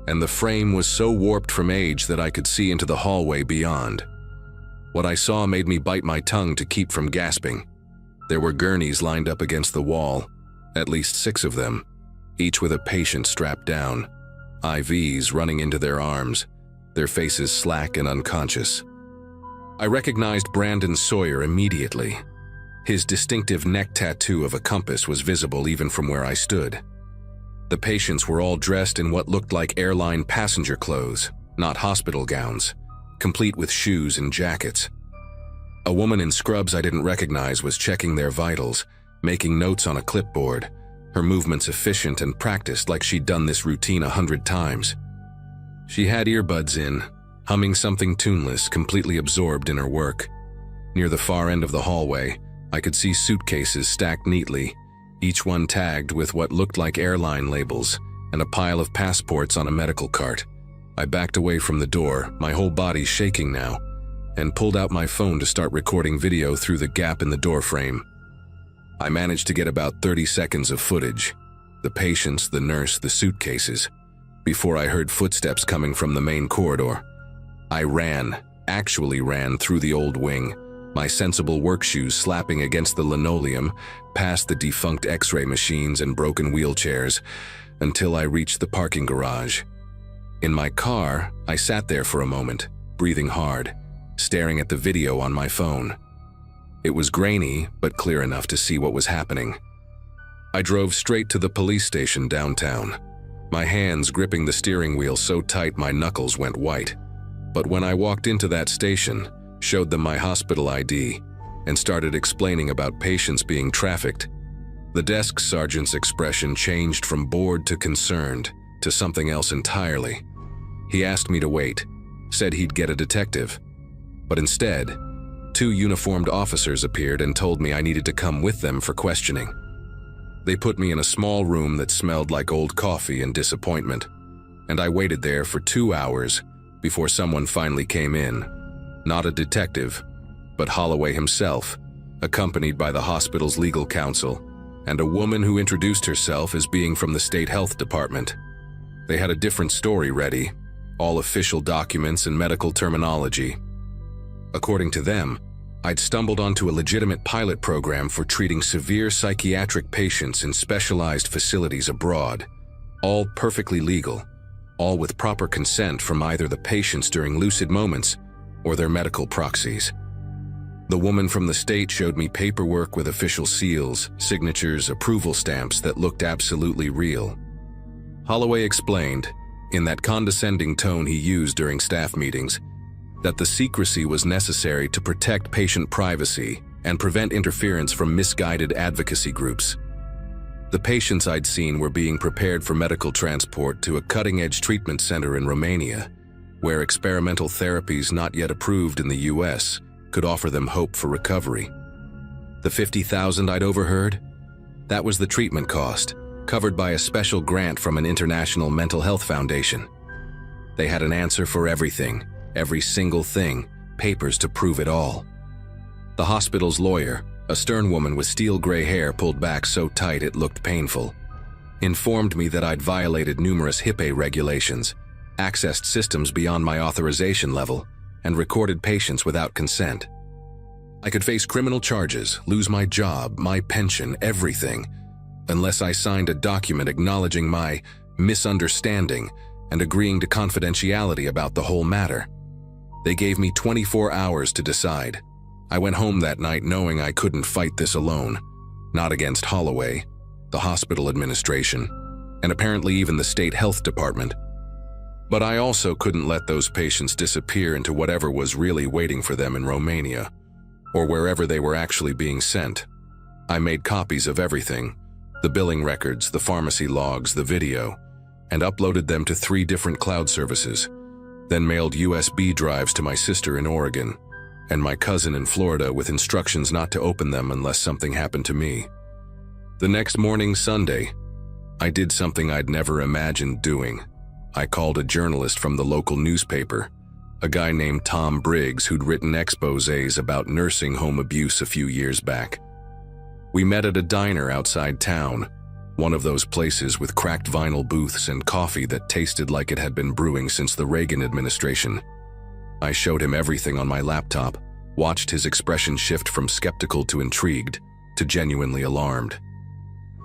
and the frame was so warped from age that I could see into the hallway beyond. What I saw made me bite my tongue to keep from gasping. There were gurneys lined up against the wall, at least 6 of them, each with a patient strapped down, IVs running into their arms, their faces slack and unconscious. I recognized Brandon Sawyer immediately. His distinctive neck tattoo of a compass was visible even from where I stood. The patients were all dressed in what looked like airline passenger clothes, not hospital gowns, complete with shoes and jackets. A woman in scrubs I didn't recognize was checking their vitals, making notes on a clipboard, her movements efficient and practiced like she'd done this routine 100 times. She had earbuds in, humming something tuneless, completely absorbed in her work. Near the far end of the hallway, I could see suitcases stacked neatly, each one tagged with what looked like airline labels, and a pile of passports on a medical cart. I backed away from the door, my whole body shaking now, and pulled out my phone to start recording video through the gap in the door frame. I managed to get about 30 seconds of footage, the patients, the nurse, the suitcases, before I heard footsteps coming from the main corridor. I actually ran through the old wing, my sensible work shoes slapping against the linoleum, past the defunct X-ray machines and broken wheelchairs, until I reached the parking garage. In my car, I sat there for a moment, breathing hard, staring at the video on my phone. It was grainy, but clear enough to see what was happening. I drove straight to the police station downtown, my hands gripping the steering wheel so tight my knuckles went white. But when I walked into that station, showed them my hospital ID, and started explaining about patients being trafficked, the desk sergeant's expression changed from bored to concerned to something else entirely. He asked me to wait, said he'd get a detective. But instead, 2 uniformed officers appeared and told me I needed to come with them for questioning. They put me in a small room that smelled like old coffee and disappointment, and I waited there for 2 hours before someone finally came in. Not a detective, but Holloway himself, accompanied by the hospital's legal counsel, and a woman who introduced herself as being from the state health department. They had a different story ready, all official documents and medical terminology. According to them, I'd stumbled onto a legitimate pilot program for treating severe psychiatric patients in specialized facilities abroad, all perfectly legal, all with proper consent from either the patients during lucid moments or their medical proxies. The woman from the state showed me paperwork with official seals, signatures, approval stamps that looked absolutely real. Holloway explained, in that condescending tone he used during staff meetings, that the secrecy was necessary to protect patient privacy and prevent interference from misguided advocacy groups. The patients I'd seen were being prepared for medical transport to a cutting-edge treatment center in Romania, where experimental therapies not yet approved in the US could offer them hope for recovery. The $50,000 I'd overheard? That was the treatment cost, covered by a special grant from an international mental health foundation. They had an answer for everything, every single thing, papers to prove it all. The hospital's lawyer, a stern woman with steel gray hair pulled back so tight it looked painful, informed me that I'd violated numerous HIPAA regulations, accessed systems beyond my authorization level, and recorded patients without consent. I could face criminal charges, lose my job, my pension, everything, unless I signed a document acknowledging my misunderstanding and agreeing to confidentiality about the whole matter. They gave me 24 hours to decide. I went home that night knowing I couldn't fight this alone, not against Holloway, the hospital administration, and apparently even the state health department. But I also couldn't let those patients disappear into whatever was really waiting for them in Romania, or wherever they were actually being sent. I made copies of everything, the billing records, the pharmacy logs, the video, and uploaded them to 3 different cloud services, then mailed USB drives to my sister in Oregon and my cousin in Florida with instructions not to open them unless something happened to me. The next morning, Sunday, I did something I'd never imagined doing. I called a journalist from the local newspaper, a guy named Tom Briggs who'd written exposés about nursing home abuse a few years back. We met at a diner outside town, one of those places with cracked vinyl booths and coffee that tasted like it had been brewing since the Reagan administration. I showed him everything on my laptop, watched his expression shift from skeptical to intrigued to genuinely alarmed.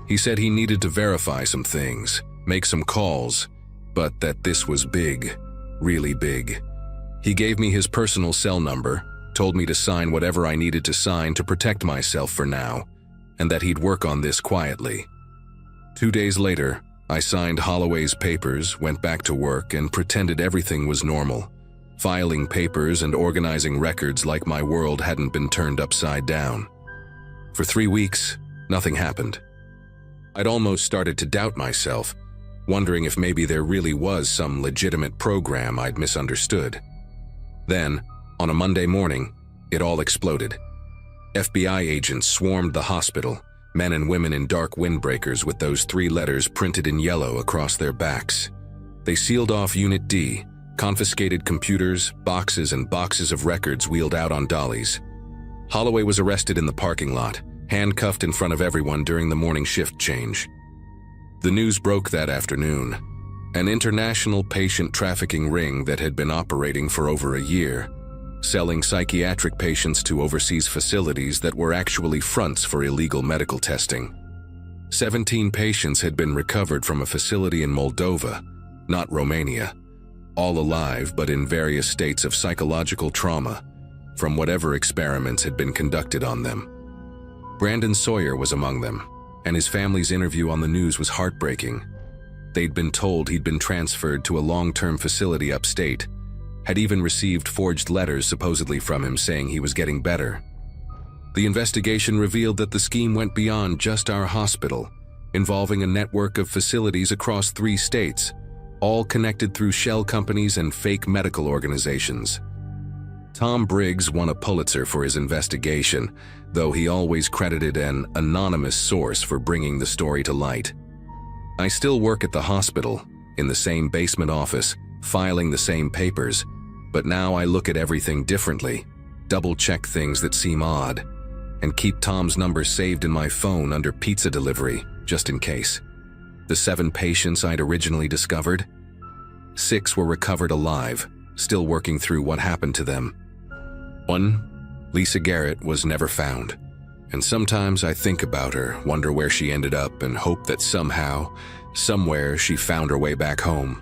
He said he needed to verify some things, make some calls, but that this was big, really big. He gave me his personal cell number, told me to sign whatever I needed to sign to protect myself for now, and that he'd work on this quietly. 2 days later, I signed Holloway's papers, went back to work, and pretended everything was normal, filing papers and organizing records like my world hadn't been turned upside down. For 3 weeks, nothing happened. I'd almost started to doubt myself, wondering if maybe there really was some legitimate program I'd misunderstood. Then, on a Monday morning, it all exploded. FBI agents swarmed the hospital, men and women in dark windbreakers with those 3 letters printed in yellow across their backs. They sealed off Unit D, confiscated computers, boxes and boxes of records wheeled out on dollies. Holloway was arrested in the parking lot, handcuffed in front of everyone during the morning shift change. The news broke that afternoon. An international patient trafficking ring that had been operating for over a year selling psychiatric patients to overseas facilities that were actually fronts for illegal medical testing. 17 patients had been recovered from a facility in Moldova, not Romania, all alive but in various states of psychological trauma from whatever experiments had been conducted on them. Brandon Sawyer was among them, and his family's interview on the news was heartbreaking. They'd been told he'd been transferred to a long-term facility upstate, had even received forged letters supposedly from him saying he was getting better. The investigation revealed that the scheme went beyond just our hospital, involving a network of facilities across 3 states, all connected through shell companies and fake medical organizations. Tom Briggs won a Pulitzer for his investigation, though he always credited an anonymous source for bringing the story to light. I still work at the hospital, in the same basement office, filing the same papers, but now I look at everything differently, double-check things that seem odd, and keep Tom's number saved in my phone under pizza delivery, just in case. The 7 patients I'd originally discovered, 6 were recovered alive, still working through what happened to them. 1, Lisa Garrett, was never found, and sometimes I think about her, wonder where she ended up, and hope that somehow, somewhere, she found her way back home.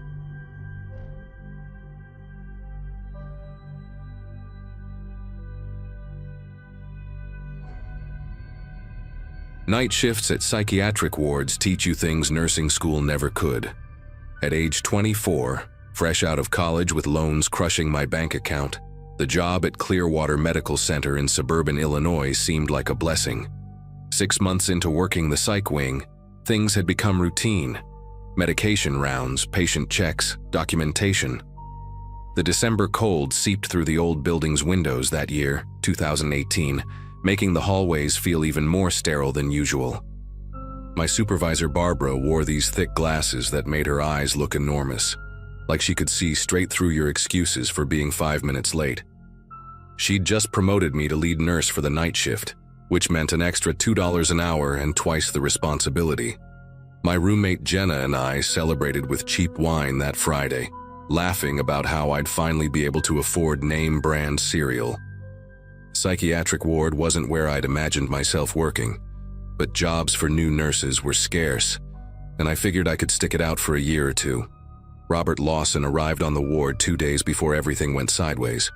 Night shifts at psychiatric wards teach you things nursing school never could. At age 24, fresh out of college with loans crushing my bank account, the job at Clearwater Medical Center in suburban Illinois seemed like a blessing. 6 months into working the psych wing, things had become routine. Medication rounds, patient checks, documentation. The December cold seeped through the old building's windows that year, 2018, making the hallways feel even more sterile than usual. My supervisor Barbara wore these thick glasses that made her eyes look enormous, like she could see straight through your excuses for being 5 minutes late. She'd just promoted me to lead nurse for the night shift, which meant an extra $2 an hour and twice the responsibility. My roommate Jenna and I celebrated with cheap wine that Friday, laughing about how I'd finally be able to afford name-brand cereal. Psychiatric ward wasn't where I'd imagined myself working, but jobs for new nurses were scarce, and I figured I could stick it out for a year or 2. Robert Lawson arrived on the ward 2 days before everything went sideways,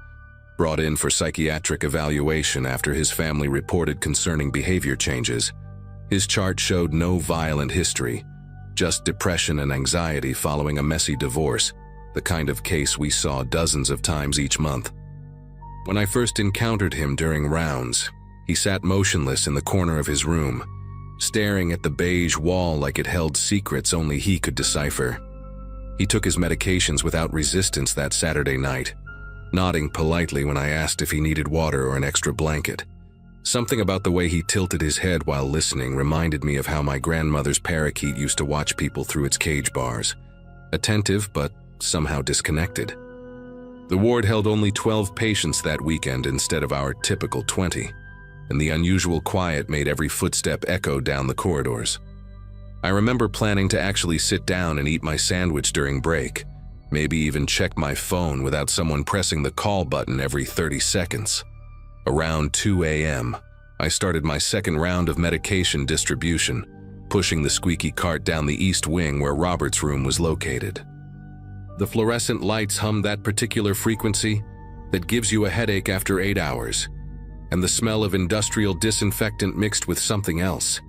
brought in for psychiatric evaluation after his family reported concerning behavior changes. His chart showed no violent history, just depression and anxiety following a messy divorce, the kind of case we saw dozens of times each month. When I first encountered him during rounds, he sat motionless in the corner of his room, staring at the beige wall like it held secrets only he could decipher. He took his medications without resistance that Saturday night, nodding politely when I asked if he needed water or an extra blanket. Something about the way he tilted his head while listening reminded me of how my grandmother's parakeet used to watch people through its cage bars, attentive but somehow disconnected. The ward held only 12 patients that weekend instead of our typical 20, and the unusual quiet made every footstep echo down the corridors. I remember planning to actually sit down and eat my sandwich during break, maybe even check my phone without someone pressing the call button every 30 seconds. Around 2 a.m., I started my second round of medication distribution, pushing the squeaky cart down the east wing where Robert's room was located. The fluorescent lights hummed that particular frequency that gives you a headache after 8 hours, and the smell of industrial disinfectant mixed with something else.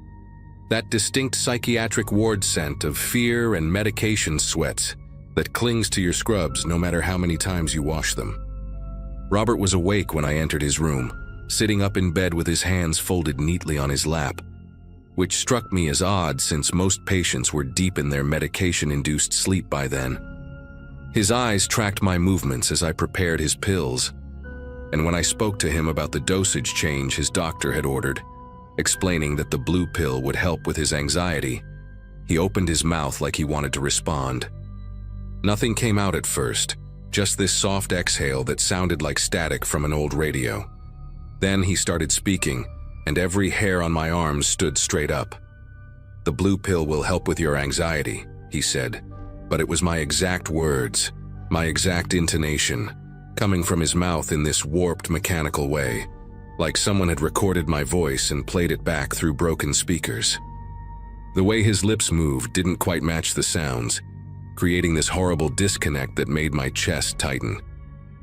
That distinct psychiatric ward scent of fear and medication sweats that clings to your scrubs no matter how many times you wash them. Robert was awake when I entered his room, sitting up in bed with his hands folded neatly on his lap, which struck me as odd since most patients were deep in their medication-induced sleep by then. His eyes tracked my movements as I prepared his pills, and when I spoke to him about the dosage change his doctor had ordered, explaining that the blue pill would help with his anxiety, he opened his mouth like he wanted to respond. Nothing came out at first, just this soft exhale that sounded like static from an old radio. Then he started speaking, and every hair on my arms stood straight up. "The blue pill will help with your anxiety," he said, but it was my exact words, my exact intonation, coming from his mouth in this warped mechanical way, like someone had recorded my voice and played it back through broken speakers. The way his lips moved didn't quite match the sounds, creating this horrible disconnect that made my chest tighten.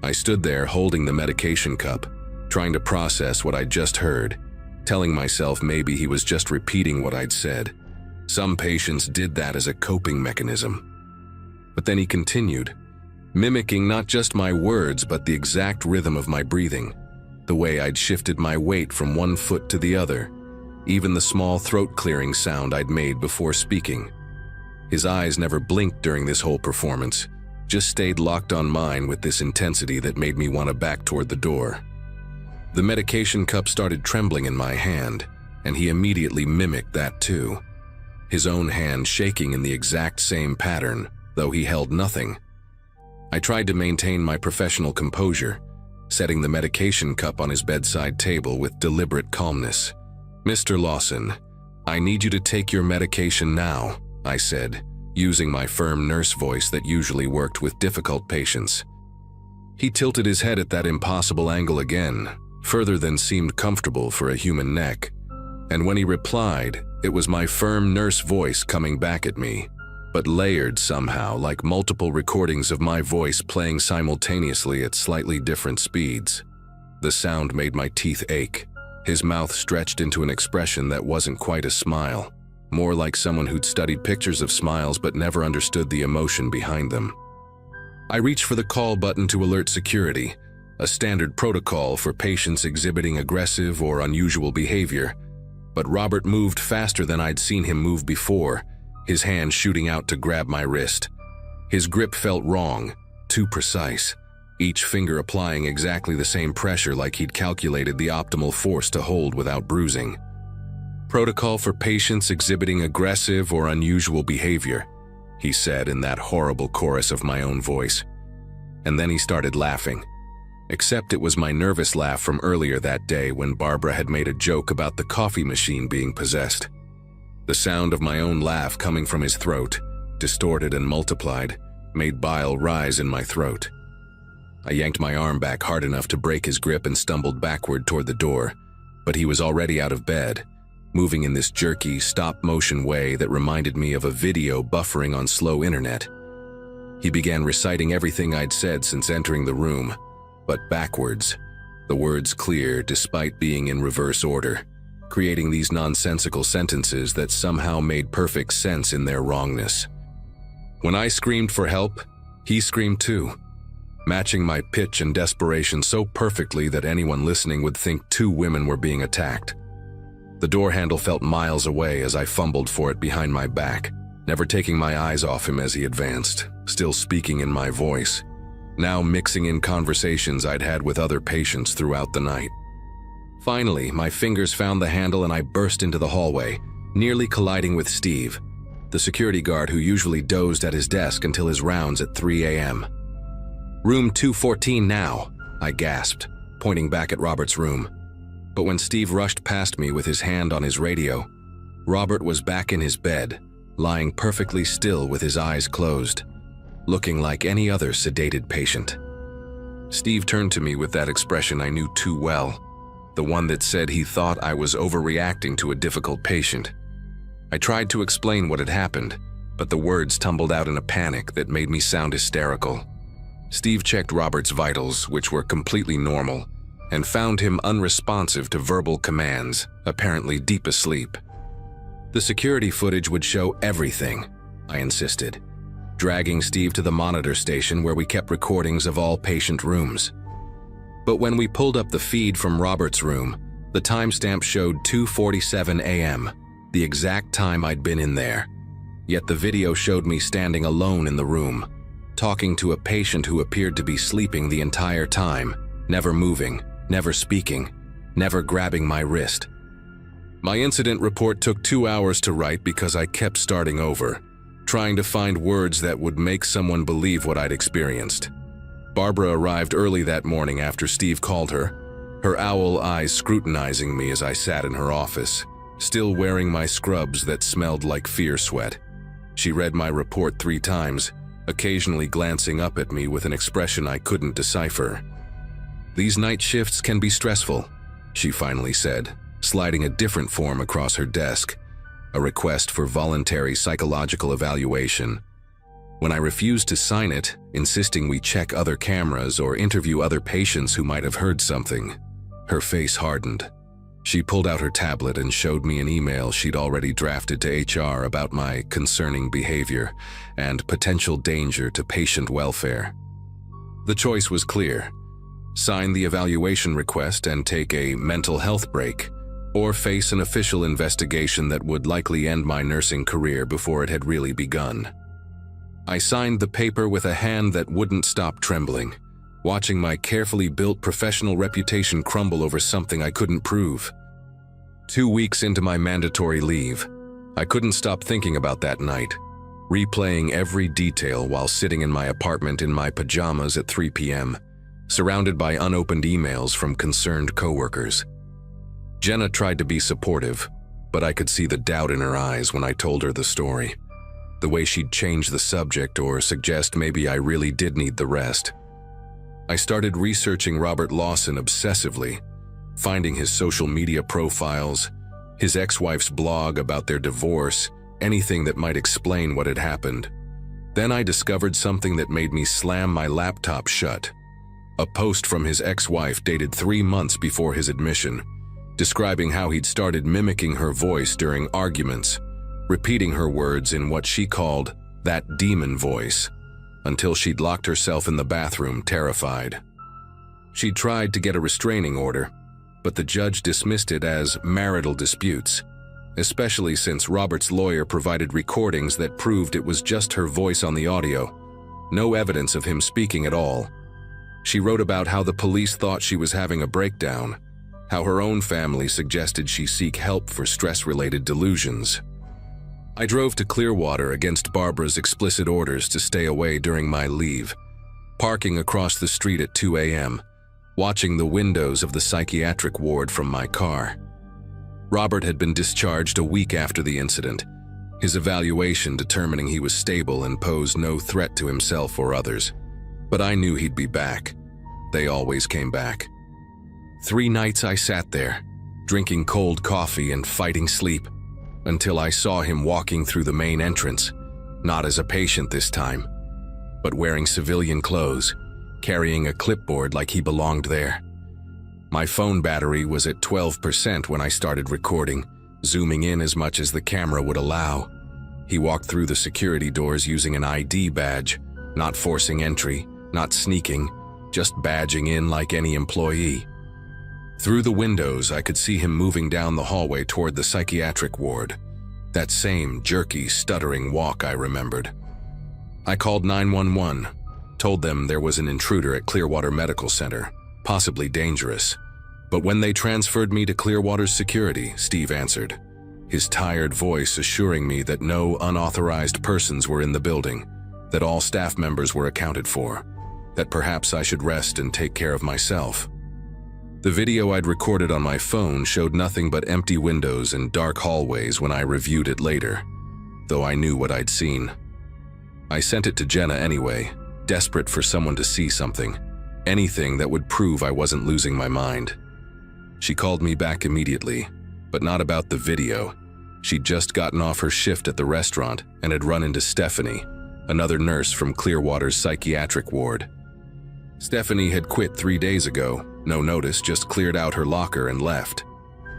I stood there holding the medication cup, trying to process what I'd just heard, telling myself maybe he was just repeating what I'd said. Some patients did that as a coping mechanism. But then he continued, mimicking not just my words but the exact rhythm of my breathing, the way I'd shifted my weight from one foot to the other, even the small throat-clearing sound I'd made before speaking. His eyes never blinked during this whole performance, just stayed locked on mine with this intensity that made me want to back toward the door. The medication cup started trembling in my hand, and he immediately mimicked that too, his own hand shaking in the exact same pattern, though he held nothing. I tried to maintain my professional composure, setting the medication cup on his bedside table with deliberate calmness. "Mr. Lawson, I need you to take your medication now," I said, using my firm nurse voice that usually worked with difficult patients. He tilted his head at that impossible angle again, further than seemed comfortable for a human neck. And when he replied, it was my firm nurse voice coming back at me, but layered somehow like multiple recordings of my voice playing simultaneously at slightly different speeds. The sound made my teeth ache. His mouth stretched into an expression that wasn't quite a smile, more like someone who'd studied pictures of smiles but never understood the emotion behind them. I reached for the call button to alert security, a standard protocol for patients exhibiting aggressive or unusual behavior, but Robert moved faster than I'd seen him move before, his hand shooting out to grab my wrist. His grip felt wrong, too precise, each finger applying exactly the same pressure like he'd calculated the optimal force to hold without bruising. "Protocol for patients exhibiting aggressive or unusual behavior," he said in that horrible chorus of my own voice. And then he started laughing. Except it was my nervous laugh from earlier that day when Barbara had made a joke about the coffee machine being possessed. The sound of my own laugh coming from his throat, distorted and multiplied, made bile rise in my throat. I yanked my arm back hard enough to break his grip and stumbled backward toward the door, but he was already out of bed, moving in this jerky, stop-motion way that reminded me of a video buffering on slow internet. He began reciting everything I'd said since entering the room, but backwards, the words clear despite being in reverse order, creating these nonsensical sentences that somehow made perfect sense in their wrongness. When I screamed for help, he screamed too, matching my pitch and desperation so perfectly that anyone listening would think two women were being attacked. The door handle felt miles away as I fumbled for it behind my back, never taking my eyes off him as he advanced, still speaking in my voice, now mixing in conversations I'd had with other patients throughout the night. Finally, my fingers found the handle and I burst into the hallway, nearly colliding with Steve, the security guard who usually dozed at his desk until his rounds at 3 a.m. "Room 214 now," I gasped, pointing back at Robert's room. But when Steve rushed past me with his hand on his radio, Robert was back in his bed, lying perfectly still with his eyes closed, looking like any other sedated patient. Steve turned to me with that expression I knew too well, the one that said he thought I was overreacting to a difficult patient. I tried to explain what had happened, but the words tumbled out in a panic that made me sound hysterical. Steve checked Robert's vitals, which were completely normal, and found him unresponsive to verbal commands, apparently deep asleep. "The security footage would show everything," I insisted, dragging Steve to the monitor station where we kept recordings of all patient rooms. But when we pulled up the feed from Robert's room, the timestamp showed 2:47 a.m., the exact time I'd been in there. Yet the video showed me standing alone in the room, talking to a patient who appeared to be sleeping the entire time, never moving, never speaking, never grabbing my wrist. My incident report took 2 hours to write because I kept starting over, trying to find words that would make someone believe what I'd experienced. Barbara arrived early that morning after Steve called her owl eyes scrutinizing me as I sat in her office, still wearing my scrubs that smelled like fear sweat. She read my report 3 times, occasionally glancing up at me with an expression I couldn't decipher. "These night shifts can be stressful," she finally said, sliding a different form across her desk, a request for voluntary psychological evaluation. When I refused to sign it, insisting we check other cameras or interview other patients who might have heard something, her face hardened. She pulled out her tablet and showed me an email she'd already drafted to HR about my concerning behavior and potential danger to patient welfare. The choice was clear: sign the evaluation request and take a mental health break, or face an official investigation that would likely end my nursing career before it had really begun. I signed the paper with a hand that wouldn't stop trembling, watching my carefully built professional reputation crumble over something I couldn't prove. 2 weeks into my mandatory leave, I couldn't stop thinking about that night, replaying every detail while sitting in my apartment in my pajamas at 3 p.m., surrounded by unopened emails from concerned coworkers. Jenna tried to be supportive, but I could see the doubt in her eyes when I told her the story. The way she'd change the subject or suggest maybe I really did need the rest. I started researching Robert Lawson obsessively, finding his social media profiles, his ex-wife's blog about their divorce, anything that might explain what had happened. Then I discovered something that made me slam my laptop shut. A post from his ex-wife dated 3 months before his admission, describing how he'd started mimicking her voice during arguments, repeating her words in what she called that demon voice, until she'd locked herself in the bathroom, terrified. She'd tried to get a restraining order, but the judge dismissed it as marital disputes, especially since Robert's lawyer provided recordings that proved it was just her voice on the audio, no evidence of him speaking at all. She wrote about how the police thought she was having a breakdown, how her own family suggested she seek help for stress-related delusions. I drove to Clearwater against Barbara's explicit orders to stay away during my leave, parking across the street at 2 a.m., watching the windows of the psychiatric ward from my car. Robert had been discharged a week after the incident, his evaluation determining he was stable and posed no threat to himself or others. But I knew he'd be back. They always came back. 3 nights I sat there, drinking cold coffee and fighting sleep, until I saw him walking through the main entrance, not as a patient this time, but wearing civilian clothes, carrying a clipboard like he belonged there. My phone battery was at 12% when I started recording, zooming in as much as the camera would allow. He walked through the security doors using an ID badge, not forcing entry, not sneaking, just badging in like any employee. Through the windows, I could see him moving down the hallway toward the psychiatric ward. That same jerky, stuttering walk I remembered. I called 911, told them there was an intruder at Clearwater Medical Center, possibly dangerous. But when they transferred me to Clearwater's security, Steve answered, his tired voice assuring me that no unauthorized persons were in the building, that all staff members were accounted for, that perhaps I should rest and take care of myself. The video I'd recorded on my phone showed nothing but empty windows and dark hallways when I reviewed it later, though I knew what I'd seen. I sent it to Jenna anyway, desperate for someone to see something, anything that would prove I wasn't losing my mind. She called me back immediately, but not about the video. She'd just gotten off her shift at the restaurant and had run into Stephanie, another nurse from Clearwater's psychiatric ward. Stephanie had quit 3 days ago, no notice, just cleared out her locker and left.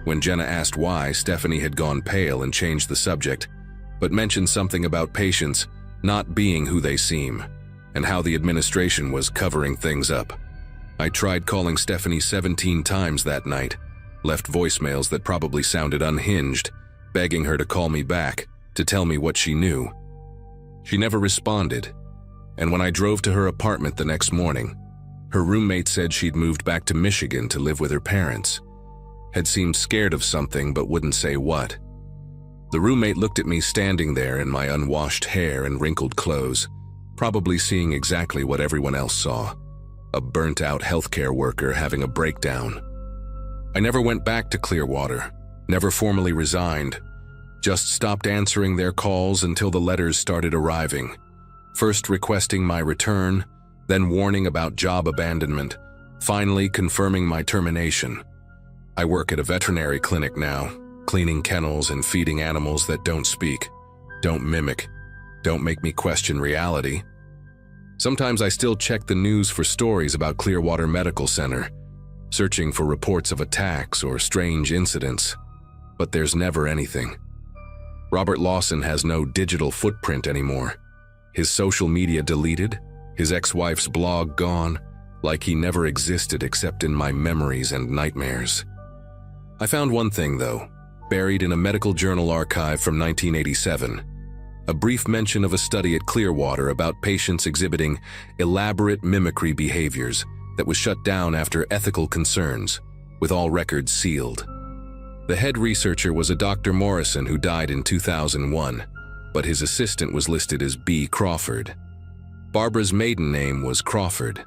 When Jenna asked why, Stephanie had gone pale and changed the subject, but mentioned something about patients not being who they seem, and how the administration was covering things up. I tried calling Stephanie 17 times that night, left voicemails that probably sounded unhinged, begging her to call me back, to tell me what she knew. She never responded, and when I drove to her apartment the next morning, her roommate said she'd moved back to Michigan to live with her parents, had seemed scared of something but wouldn't say what. The roommate looked at me standing there in my unwashed hair and wrinkled clothes, probably seeing exactly what everyone else saw, a burnt-out healthcare worker having a breakdown. I never went back to Clearwater, never formally resigned, just stopped answering their calls until the letters started arriving, First requesting my return, then warning about job abandonment, finally confirming my termination. I work at a veterinary clinic now, cleaning kennels and feeding animals that don't speak, don't mimic, don't make me question reality. Sometimes I still check the news for stories about Clearwater Medical Center, searching for reports of attacks or strange incidents, but there's never anything. Robert Lawson has no digital footprint anymore. His social media deleted, his ex-wife's blog gone, like he never existed except in my memories and nightmares. I found one thing, though, buried in a medical journal archive from 1987, a brief mention of a study at Clearwater about patients exhibiting elaborate mimicry behaviors that was shut down after ethical concerns, with all records sealed. The head researcher was a Dr. Morrison who died in 2001, but his assistant was listed as B. Crawford. Barbara's maiden name was Crawford.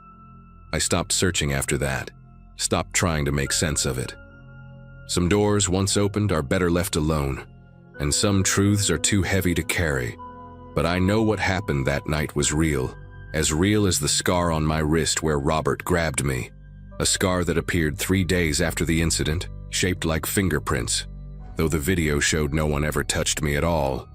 I stopped searching after that, stopped trying to make sense of it. Some doors, once opened, are better left alone, and some truths are too heavy to carry. But I know what happened that night was real as the scar on my wrist where Robert grabbed me, a scar that appeared 3 days after the incident, shaped like fingerprints. Though the video showed no one ever touched me at all,